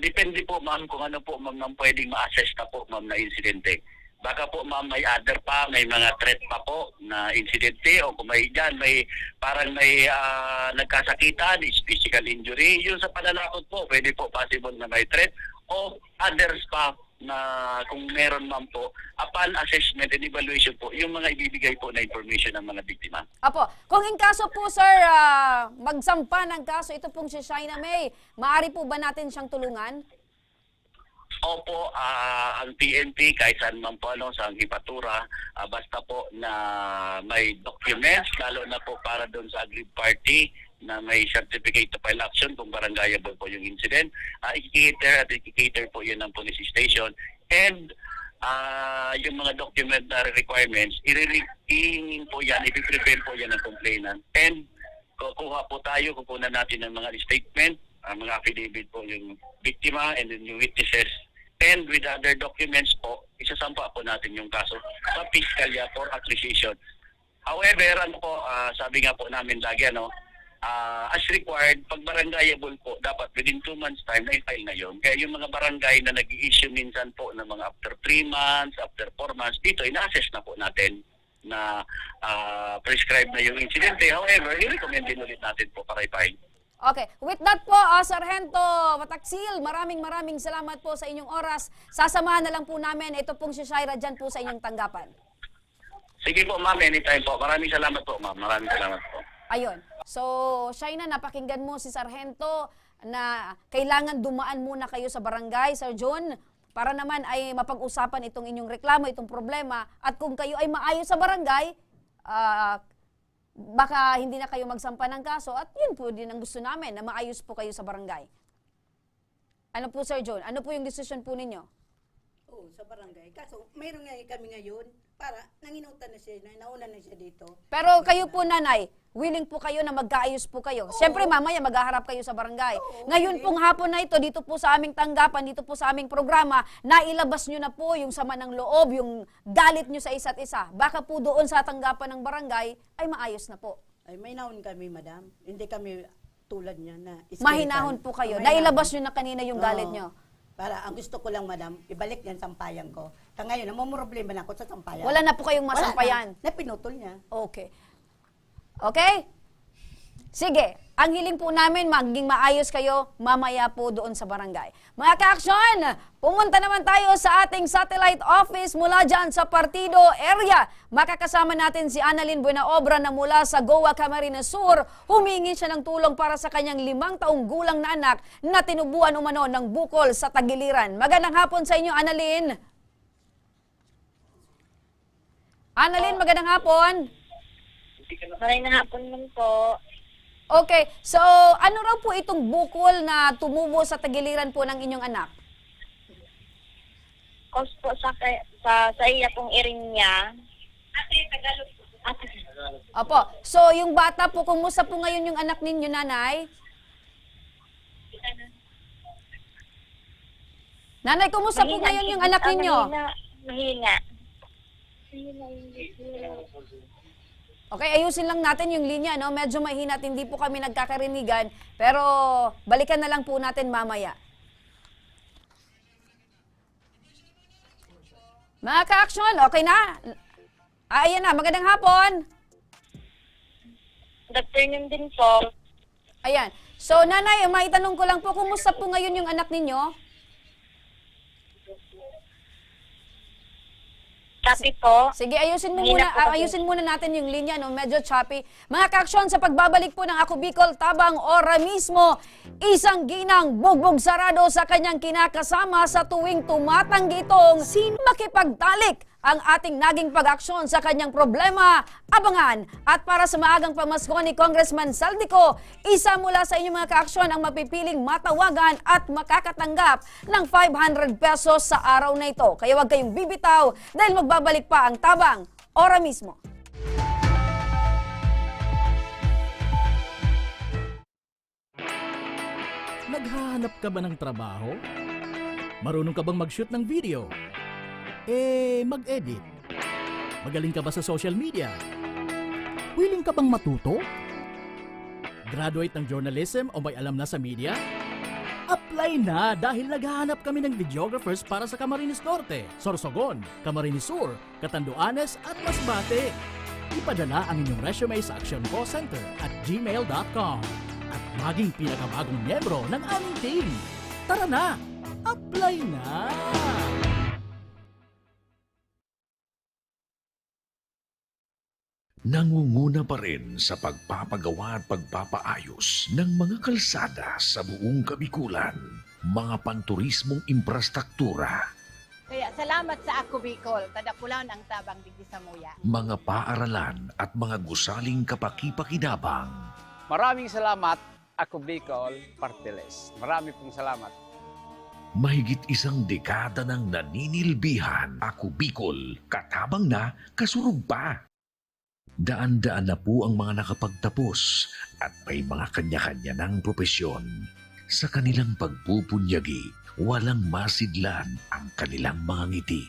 depende po ma'am kung ano po ma'am nang pwedeng ma-assess na po ma'am na insidente. Baka po ma'am may other pa, may mga threat pa po na insidente o kung may parang may nagkasakitan, is physical injury. Yung sa pananakot po, pwede po possible na may threat o others pa na kung meron ma'am po, upon assessment and evaluation po, yung mga ibibigay po na information ng mga biktima. Apo, kung in kaso po, sir, magsampa ng kaso, ito pong si Shaina May, maaari po ba natin siyang tulungan? Opo, ang PNP kahit saan man po sa hipatura, basta po na may documents, lalo na po para doon sa aggrieved party na may certificate to file action kung barangayable po yung incident, i-cater po yun ng police station. And yung mga documentary requirements, ihingin po yan, ipiprepare po yan ng complainant. And kukuha natin ng mga statement, mga affidavit po yung biktima and then yung witnesses. And with other documents po, isasampa po natin yung kaso sa piskalya for acquisition. However, sabi nga po namin lagi, as required, pag barangayable po, dapat within 2 months time, na-file na yun. Kaya yung mga barangay na nag-i-issue minsan po ng mga after 3 months, after 4 months, dito, ina-assess na po natin na prescribed na yung insidente. However, i-recommend din ulit natin po para i-file. Okay. With that po, Sargento Pataksil, maraming salamat po sa inyong oras. Sasamahan na lang po namin. Ito pong si Shaira dyan po sa inyong tanggapan. Sige po, ma'am. Anytime po. Maraming salamat po, ma'am. Maraming salamat po. Ayun. So, Shaina, napakinggan mo si Sargento na kailangan dumaan muna kayo sa barangay, Sir John, para naman ay mapag-usapan itong inyong reklamo, itong problema, at kung kayo ay maayos sa barangay, baka hindi na kayo magsampa ng kaso, at yun po din ang gusto namin, na maayos po kayo sa barangay. Ano po, Sir John? Ano po yung decision po ninyo? Oo, sa barangay. Kaso, mayroon nga kami ngayon para nanginutan na siya, nauna na siya dito. Pero kayo po, nanay, willing po kayo na magkaayos po kayo. Siyempre, mamaya maghaharap kayo sa barangay. Ngayon pong hapon na ito, dito po sa aming tanggapan, dito po sa aming programa, nailabas nyo na po yung sama ng loob, yung galit nyo sa isa't isa. Baka po doon sa tanggapan ng barangay ay maayos na po. Ay, may naon kami, madam. Hindi kami tulad niya na Mahinahon po kayo. Mahinahon. Nailabas nyo na kanina yung galit Oo. nyo. Para ang gusto ko lang, madam, ibalik yan sampayan ko. Ngayon, namumroblema na ako sa sampayan. Wala na po kayong masampayan. Na pinutol niya. Okay. Okay? Sige, ang hiling po namin, maging maayos kayo mamaya po doon sa barangay. Mga ka-aksyon, pumunta naman tayo sa ating satellite office mula dyan sa Partido area. Makakasama natin si Annalyn Buenaobra na mula sa Goa, Camarines Sur. Humingi siya ng tulong para sa kanyang 5 taong gulang na anak na tinubuan umano ng bukol sa Tagiliran. Magandang hapon sa inyo, Annalyn. Annalyn, magandang hapon. Magandang hapon nun po. Okay, so ano raw po itong bukol na tumubo sa tagiliran po ng inyong anak? Cause po sa iya pong iring niya. Ate, Opo, so yung bata po, kumusta po ngayon yung anak ninyo, nanay? Nanay, kumusta po ngayon yung anak ninyo? Mahina. Okay, ayusin lang natin yung linya, no? Medyo mahina at hindi po kami nagkakarinigan, pero balikan na lang po natin mamaya. Mga ka-aksyon, okay na? Ayan na, magandang hapon. Good afternoon din po. Ayan. So, nanay, maitanong ko lang po, kumusta po ngayon yung anak ninyo? Copy po. Sige, ayusin Mahina po kasi. ayusin muna natin yung linya, no? Medyo choppy. Mga ka-aksyon, sa pagbabalik po ng Ako Bicol, tabang ora mismo, isang ginang bugbog sarado sa kanyang kinakasama sa tuwing tumatanggi itong makipagtalik ang ating naging pag-aksyon sa kanyang problema. Abangan! At para sa maagang pamasko ni Congressman Saldico, isa mula sa inyong mga ka-aksyon ang mapipiling matawagan at makakatanggap ng 500 pesos sa araw na ito. Kaya huwag kayong bibitaw dahil magbabalik pa ang tabang ora mismo. Naghahanap ka ba ng trabaho? Marunong ka bang mag-shoot ng video? Mag-edit? Magaling ka ba sa social media? Willing ka bang matuto? Graduate ng journalism o may alam na sa media? Apply na dahil naghahanap kami ng videographers para sa Camarines Norte, Sorsogon, Camarines Sur, Catanduanes at Masbate. Ipadala ang inyong resume sa actioncallcenter@gmail.com at maging pinakabagong miyembro ng aming team. Tara na! Apply na! Nangunguna pa rin sa pagpapagawa at pagpapaayos ng mga kalsada sa buong Kabikulan, mga panturismong infrastruktura, Kaya salamat sa Ako Bicol, tadapulan ang tabang digdi sa muya. mga paaralan at mga gusaling kapakipakinabang. Maraming salamat, Ako Bicol Partiles. Marami pong salamat. Mahigit 1 dekada ng naninilbihan, Ako Bicol, katabang na, kasurug pa. Daan-daan na po ang mga nakapagtapos at may mga kanya-kanya ng propesyon. Sa kanilang pagpupunyagi, walang masidlan ang kanilang mga ngiti.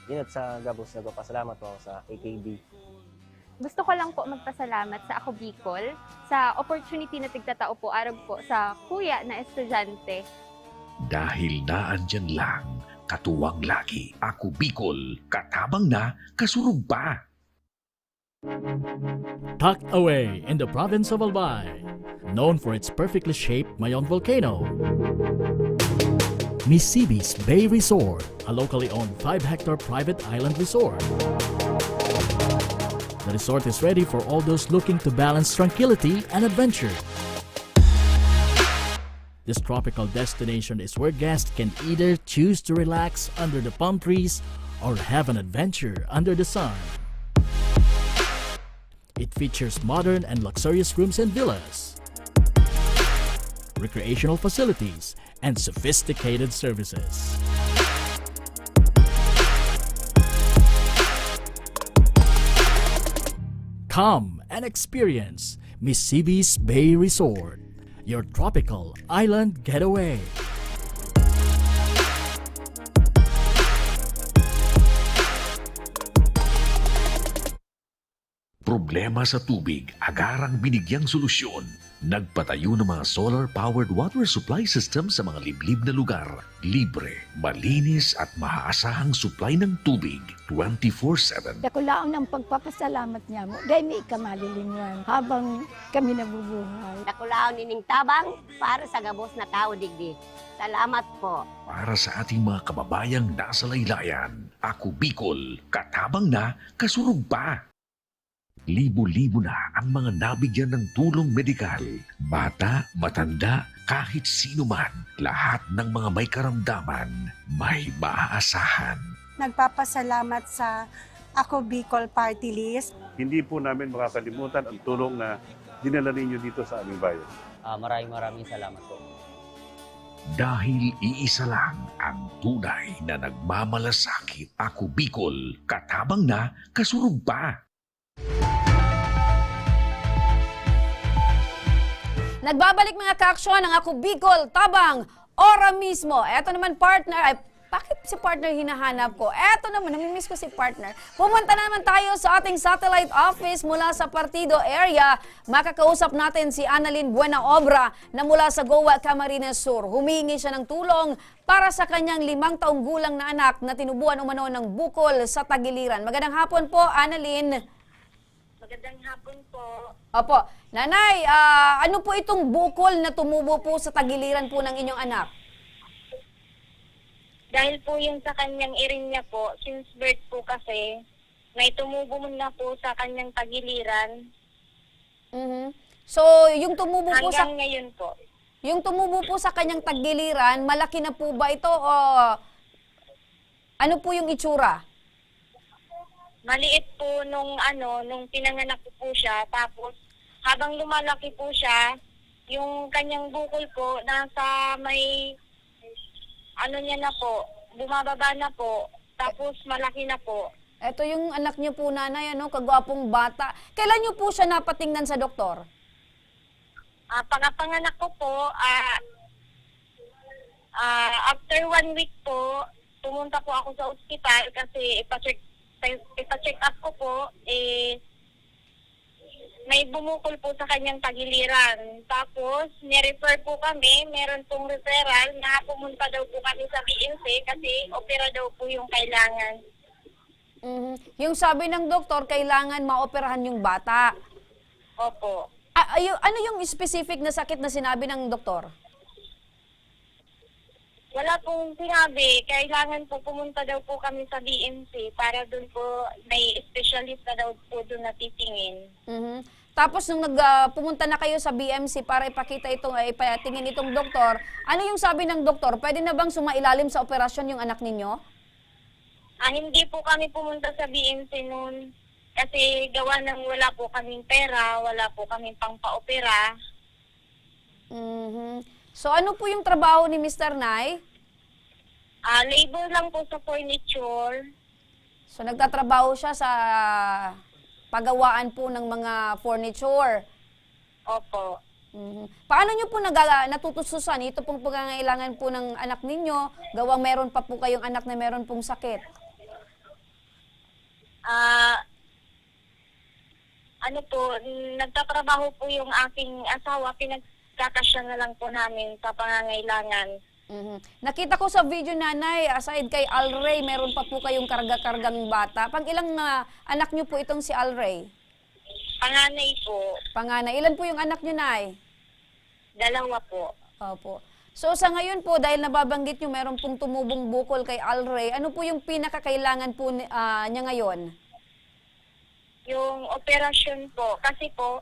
Inat sa Gabos, nagpapasalamat po ako sa AKB. Gusto ko lang po magpasalamat sa Ako Bicol sa opportunity na tigtatao po araw po sa kuya na estudyante. Dahil naandyan lang, katuwang lagi, Ako Bicol, katabang na, kasurug pa. Tucked away in the province of Albay, known for its perfectly shaped Mayon volcano, Nisibis Bay Resort, a locally owned 5-hectare private island resort. The resort is ready for all those looking to balance tranquility and adventure. This tropical destination is where guests can either choose to relax under the palm trees or have an adventure under the sun. It features modern and luxurious rooms and villas, recreational facilities, and sophisticated services. Come and experience Misibis Bay Resort, your tropical island getaway. Problema sa tubig, agarang binigyang solusyon. Nagpatayo ng mga solar-powered water supply system sa mga liblib na lugar. Libre, malinis at maaasahang supply ng tubig 24/7. Dakulaon ang pagpapasalamat niya mo. Dahil may ikamalilinwan habang kami nabubuhay. Dakulaon nining tabang para sa gabos na tao digdi. Salamat po. Para sa ating mga kababayang nasa laylayan, Ako Bicol, katabang na, kasurug pa. Libo-libo na ang mga nabigyan ng tulong medikal. Bata, matanda, kahit sino man, lahat ng mga may karamdaman, may maaasahan. Nagpapasalamat sa Ako Bicol Party List. Hindi po namin makakalimutan ang tulong na dinala ninyo dito sa aming bayan. Maraming salamat po. Dahil iisa lang ang tunay na nagmamalasakit. Ako Bicol, katabang na, kasurug pa. Nagbabalik mga kaaksyon ng Ako Bicol, tabang, ora mismo. Eto naman partner, ay bakit si partner hinahanap ko? Eto naman, namimiss ko si partner. Pumunta naman tayo sa ating satellite office mula sa Partido area. Makakausap natin si Annalyn Buenaobra na mula sa Goa, Camarines Sur. Humingi siya ng tulong para sa kanyang 5 taong gulang na anak na tinubuan umano ng bukol sa Tagiliran. Magandang hapon po, Annalyn. Magandang hapon po. Opo. Nanay, ano po itong bukol na tumubo po sa tagiliran po ng inyong anak? Dahil po yung sa kanyang iring niya po, since birth po kasi, may tumubo na po sa kanyang tagiliran. So, yung tumubo po sa... Hanggang ngayon po. Yung tumubo po sa kanyang tagiliran, malaki na po ba ito o ano po yung itsura? Maliit po nung pinanganak po siya, tapos habang lumalaki po siya, yung kanyang bukol po nasa may niya na po, bumababa na po, tapos malaki na po. Ito yung anak niyo po, nanay, kagwapong bata. Kailan niyo po siya napatingnan sa doktor? Pangapanganak ko po, after 1 week po, pumunta po ako sa ospital kasi ipa-check up ko po, may bumukol po sa kanyang tagiliran. Tapos, ni-refer po kami, meron pong referral na pumunta daw po kami sa BNC kasi opera daw po yung kailangan. Yung sabi ng doktor, kailangan maoperahan yung bata. Opo. Ano yung specific na sakit na sinabi ng doktor? Wala pong sinabi. Kailangan po pumunta daw po kami sa BNC para doon po may specialist na daw po doon na titingin. Tapos nung pumunta na kayo sa BMC para ipatingin itong doktor, ano yung sabi ng doktor? Pwede na bang sumailalim sa operasyon yung anak ninyo? Hindi po kami pumunta sa BMC noon kasi gawa ng wala po kaming pera, wala po kaming pang-paopera. So ano po yung trabaho ni Mr. Nay? Labor lang po sa furniture. So nagtatrabaho siya sa pagawaan po ng mga furniture. Opo. Paano niyo po natutususan ito pong pangangailangan po ng anak ninyo? Gawang meron pa po kayong anak na meron pong sakit. Nagtatrabaho po yung aking asawa, pinagkakasya na lang po namin sa pangangailangan. Nakita ko sa video, nanay, aside kay Alray, meron pa po kayong karga-kargang bata. Pang ilang anak niyo po itong si Alray? Panganay po. Panganay. Ilan po yung anak niyo, nay? 2 po. Opo. So sa ngayon po, dahil nababanggit niyo meron pong tumubong bukol kay Alray, ano po yung pinakakailangan po niya ngayon? Yung operasyon po. Kasi po,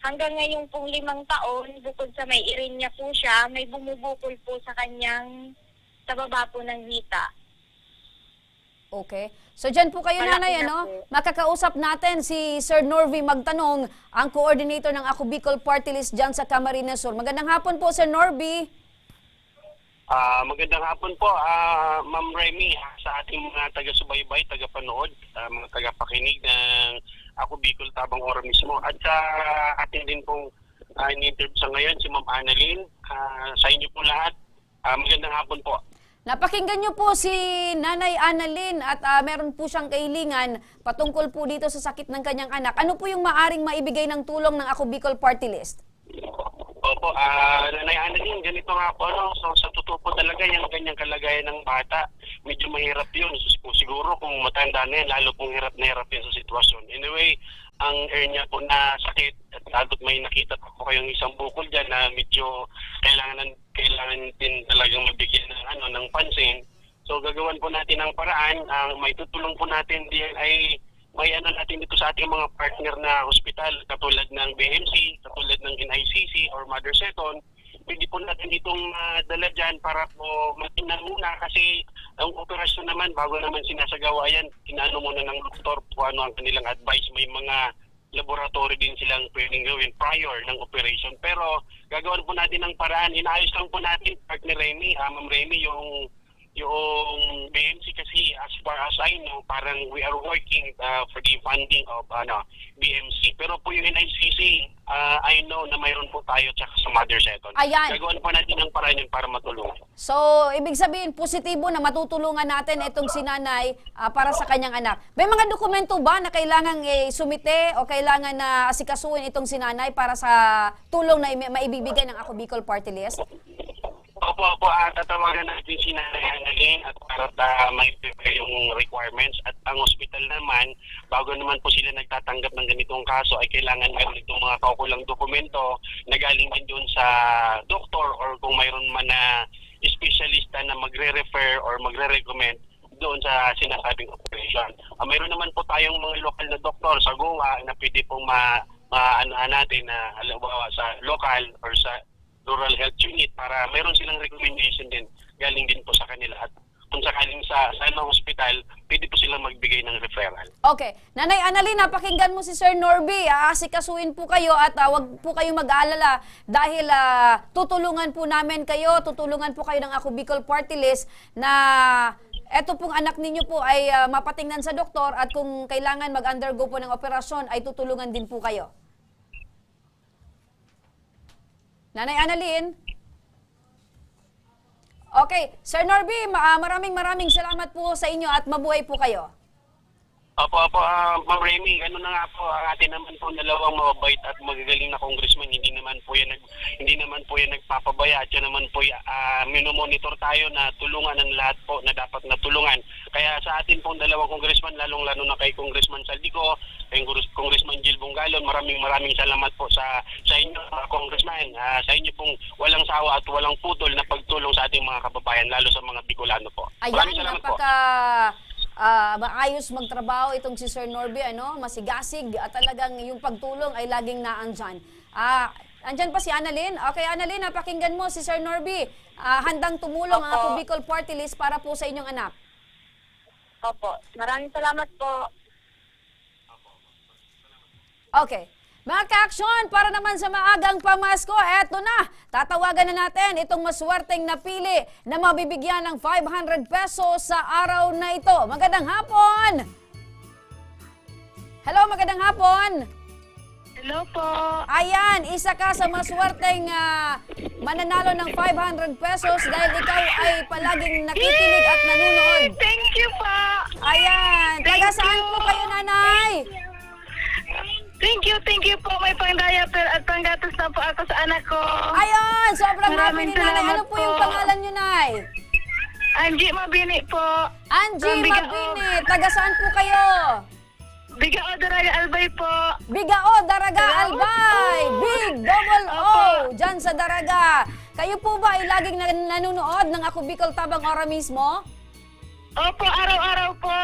hanggang ngayon pong 5 taon, bukod sa may irin niya po siya, may bumubukol po sa kanyang sa baba po ng hita. Okay. So dyan po kayo, Malaki nanay, na ano? po. Makakausap natin si Sir Norby Magtanong, ang coordinator ng Ako Bicol Party List dyan sa Camarines Sur. Magandang hapon po, Sir Norby. Magandang hapon po, Ma'am Remy, sa ating mga taga-subaybay, taga-panood, mga taga-pakinig ng Ako Bicol Tabang Ora mismo. At sa ating din pong in-interview sa ngayon, si Ma'am Annalyn, sa inyo po lahat, magandang hapon po. Napakinggan niyo po si Nanay Annalyn at meron po siyang kahilingan patungkol po dito sa sakit ng kanyang anak. Ano po yung maaring maibigay ng tulong ng Ako Bicol Party List? Opo, Nanay Annalyn, ganito nga po, no? So, sa totoo po talaga, yung ganyang kalagayan ng bata, medyo mahirap yun. Siguro kung matanda na yan, lalo pong hirap na hirap yun sa sitwasyon. Anyway, ang niya po na sakit, at lalo't may nakita po kayong isang bukol dyan na medyo kailangan din talagang mabigyan ng pansin. So, gagawan po natin ang paraan. May tutulong po natin din ay may natin dito sa ating mga partner na hospital katulad ng BMC, katulad ng NICC or Mother Seton. Pwede po natin itong dala dyan para po matingnan muna kasi ang operasyon naman, bago naman sinasagawa yan, inaano muna ng doktor kung ano ang kanilang advice. May mga laboratory din silang pwedeng gawin prior ng operation. Pero gagawin po natin ng paraan. Inaayos lang po natin, partner Remy, Ma'am Remy, yung BMC kasi as far as I know, parang we are working for the funding of BMC. Pero po yung NICC, I know na mayroon po tayo tsaka sa Mother Seton. Ayan. Gagawin po natin ng paraan yun para matulungan. So, ibig sabihin, positibo na matutulungan natin itong si nanay para sa kanyang anak. May mga dokumento ba na kailangan sumite o kailangan na asikasuhin itong si nanay para sa tulong na maibibigay ng Ako Bicol Party List? Opo, tatawagan natin si Nanay Annalyn at para may prepare yung requirements. At ang hospital naman, bago naman po sila nagtatanggap ng ganitong kaso, ay kailangan meron itong mga kaukulang dokumento na galing din doon sa doktor or kung mayroon man na specialista na magre-refer or magre-recommend doon sa sinasabing operation. Mayroon naman po tayong mga lokal na doktor sa Goa na pwede pong natin na halimbawa sa local or sa rural health unit para meron silang recommendation din galing din po sa kanila at kung sakaling sa hospital, pwede po silang magbigay ng referral. Okay. Nanay Annalyn, napakinggan mo si Sir Norby. Aasikasuhin po kayo at wag po kayong mag-aalala dahil tutulungan po namin kayo, tutulungan po kayo ng Ako Bicol Party List na eto pong anak ninyo po ay mapatingnan sa doktor at kung kailangan mag-undergo po ng operasyon ay tutulungan din po kayo. Nanay Annalyn? Okay, Sir Norby, maraming salamat po sa inyo at mabuhay po kayo. Opo, Ma'am Remy, ano na nga po, ang atin naman po dalawang mababait at magagaling na congressman, hindi naman po yan nagpapabaya at yan naman po minomonitor tayo na tulungan ang lahat po na dapat na tulungan. Kaya sa atin pong dalawang congressman, lalong-lalo na kay Congressman Saldico, kay Congressman Jill Bungalon, maraming salamat po sa inyo, Congressman. Sa inyo pong walang sawa at walang putol na pagtulong sa ating mga kababayan, lalo sa mga Bicolano po. Maraming salamat po. Maayos magtrabaho itong si Sir Norby, masigasig at talagang yung pagtulong ay laging naandyan. Andyan pa si Annalyn. Okay, Annalyn, napakinggan mo si Sir Norby. Handang tumulong ang Ako Bicol Party List para po sa inyong anak. Opo, maraming salamat po. Okay. Mga ka-aksyon, para naman sa maagang pamasko, eto na, tatawagan na natin itong maswerteng napili na mabibigyan ng 500 pesos sa araw na ito. Magandang hapon! Hello, magandang hapon! Hello po! Ayan, isa ka sa maswerteng mananalo ng 500 pesos dahil ikaw ay palaging nakikinig at nanonood. Thank you po! Ayan, taga saan po kayo, nanay? Thank you po. May pang-diaper at pang-gatas na po ako sa anak ko. Ayun! Sobrang happy Maraming ni nanay. Ano po yung pangalan nyo, nay? Angie Mabini po. Angie Mabini. Taga saan po kayo? Bigao Daraga Albay po. Bigao Daraga Albay. Big double O. Diyan sa Daraga. Kayo po ba ay laging nanonood ng Ako Bicol Tabang Ora mismo? Opo, araw-araw po.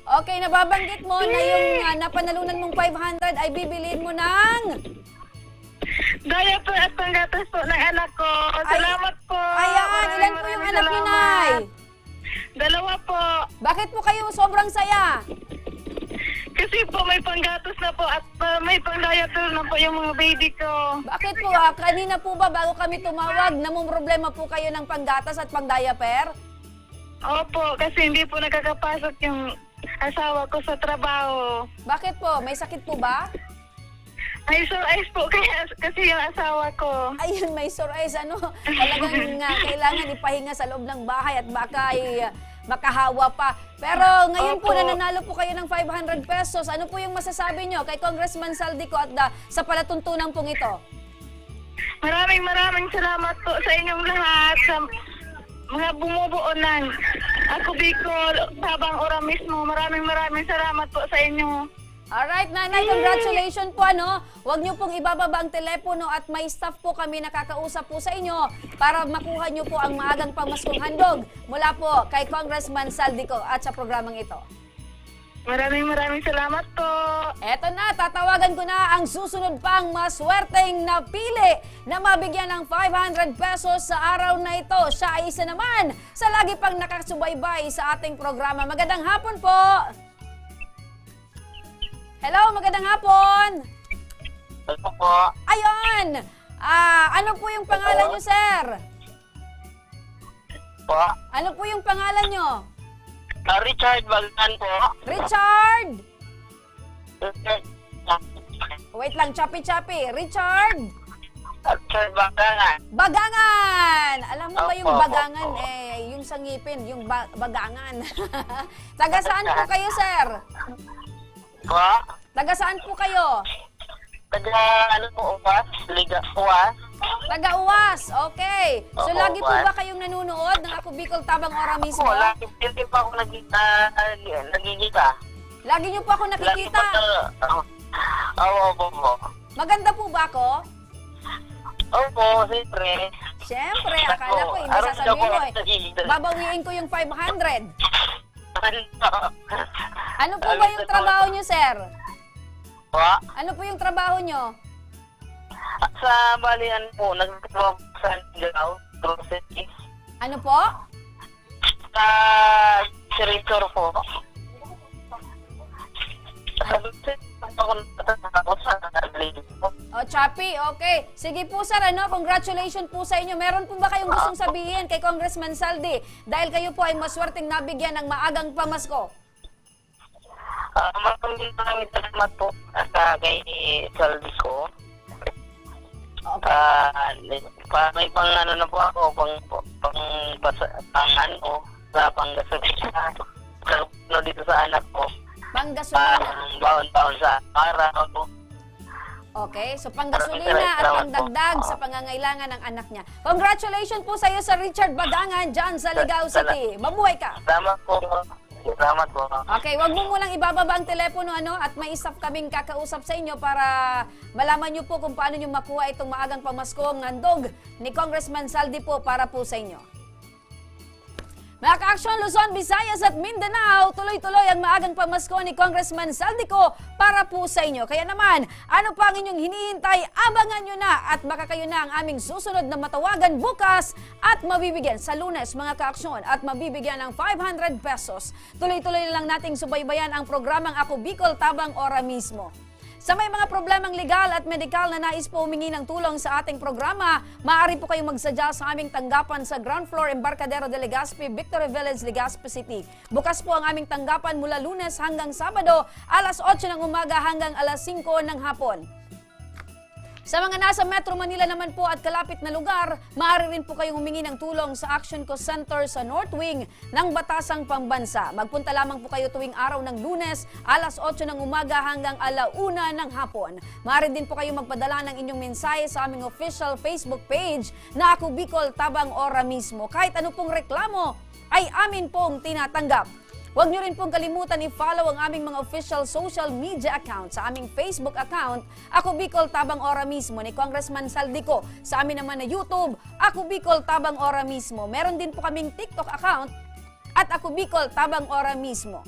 Okay, nababanggit mo na yung napanalunan mong 500 ay bibiliin mo ng Diaper at panggatas po ng anak ko. Salamat po. Ayan, ilan po yung anak ni Nay? 2 po. Bakit po kayo sobrang saya? Kasi po may panggatas na po at may pang-diaper na po yung mga baby ko. Bakit po? Kanina po ba bago kami tumawag, namumroblema po kayo ng panggatas at pang-diaper? Opo, kasi hindi po nakakapasok yung asawa ko sa trabaho. Bakit po? May sakit po ba? May sore eyes po kasi yung asawa ko. Ayun, may sore eyes. Talagang kailangan ipahinga sa loob ng bahay at baka makahawa pa. Pero ngayon po, nananalo po kayo ng 500 pesos. Ano po yung masasabi nyo kay Congressman Saldico at sa palatuntunan pong ito? Maraming salamat po sa inyong lahat. Sa mga bumubuo ng Ako Bicol, Tabang Ora mismo. Maraming salamat po sa inyo. Alright, Nanay, congratulations po. Huwag niyo pong ibababa ang telepono at may staff po kami nakakausap po sa inyo para makuha niyo po ang maagang pamaskong handog mula po kay Congressman Saldico at sa programang ito. Maraming salamat po. Eto na, tatawagan ko na ang susunod pang maswerteng napili na mabigyan ng 500 pesos sa araw na ito. Siya ay isa naman sa lagi pang nakasubaybay sa ating programa. Magandang hapon po! Hello, magandang hapon! Hello po. Ayun! Ano po yung pangalan nyo, sir? Po? Ano po yung pangalan nyo? Richard Bagan po. Richard! Wait lang, choppy. Richard? Richard Bagangan. Bagangan! Alam mo ba yung Opo, bagangan? Yung sa ngipin, yung bagangan. Taga saan po kayo, sir? Po? Taga saan po kayo? Taga Uwas? Liga Uwas? Taga Uwas, okay. So Opo, lagi po Uwas. ba kayong nanonood ng Ako Bicol Tabang Ora mismo? Opo, lagi hindi pa ako nagigita. Lagi niyo po ako nakikita. Opo. Maganda po ba ako? Opo, siyempre. Siyempre, akala ko hindi sasabihin mo babawiin ko yung 500. Ano po ba yung trabaho niyo, sir? Po? Ano po yung trabaho niyo? Sa balian po, nagtatrabaho sa Ligaw, groceries. Ano po? Sa Siritor po. Choppy, okay. Sige po, sir, congratulations po sa inyo. Meron po ba kayong gustong sabihin kay Congressman Saldi dahil kayo po ay maswerteng nabigyan ng maagang pamasko? Maraming salamat po kay Saldi ko. May na po ako, sa panggasolina. Dito sa anak ko. Panggasolina? Baon-baon sa araw. Okay, so panggasolina at pangdagdag sa pangangailangan ng anak niya. Congratulations po sa iyo, Sir Richard Bagangan, dyan sa Ligao City. Mabuhay ka! Salamat po. Okay, wag mo munang ibababa ang telepono at may staff kaming kakausap sa inyo para malaman niyo po kung paano niyo makuha itong maagang pamaskong handog ni Congressman Saldi po para po sa inyo. Mga ka-aksyon, Luzon, Visayas at Mindanao, tuloy-tuloy ang maagang pamasko ni Congressman Saldico para po sa inyo. Kaya naman, ano pa ang inyong hinihintay? Abangan nyo na at baka kayo na ang aming susunod na matawagan bukas at mabibigyan sa Lunes, mga ka-aksyon, at mabibigyan ng 500 pesos. Tuloy-tuloy lang nating subaybayan ang programang Ako Bicol Tabang Ora mismo. Sa may mga problemang legal at medikal na nais po humingi ng tulong sa ating programa, maaari po kayong magsadya sa aming tanggapan sa ground floor Embarcadero de Legazpi, Victory Village, Legazpi City. Bukas po ang aming tanggapan mula Lunes hanggang Sabado, alas 8 ng umaga hanggang alas 5 ng hapon. Sa mga nasa Metro Manila naman po at kalapit na lugar, maaari rin po kayong humingi ng tulong sa Action Co Center sa North Wing ng Batasang Pambansa. Magpunta lamang po kayo tuwing araw ng Lunes, alas 8 ng umaga hanggang alauna ng hapon. Maaari din po kayong magpadala ng inyong mensahe sa aming official Facebook page na Ako Bicol Tabang Ora mismo. Kahit ano pong reklamo ay amin pong tinatanggap. Huwag niyo rin pong kalimutan i-follow ang aming mga official social media account sa aming Facebook account, Ako Bicol Tabang Ora mismo ni Congressman Saldico. Sa amin naman na YouTube, Ako Bicol Tabang Ora mismo. Meron din po kaming TikTok account at Ako Bicol Tabang Ora mismo.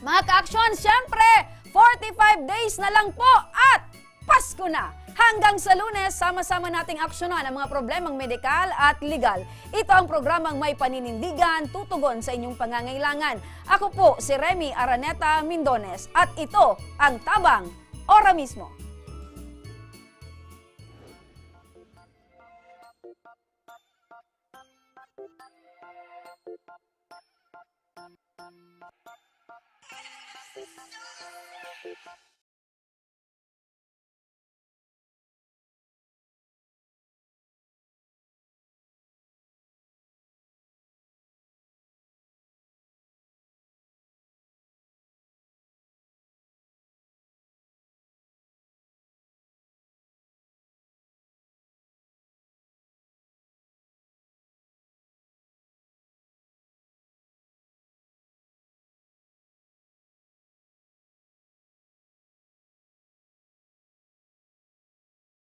Mga ka-aksyon, syempre, 45 days na lang po at Pasko na! Hanggang sa Lunes, sama-sama nating aksyonan ang mga problemang medikal at legal. Ito ang programang may paninindigan, tutugon sa inyong pangangailangan. Ako po si Remy Araneta Mindones at ito ang Tabang Ora Mismo.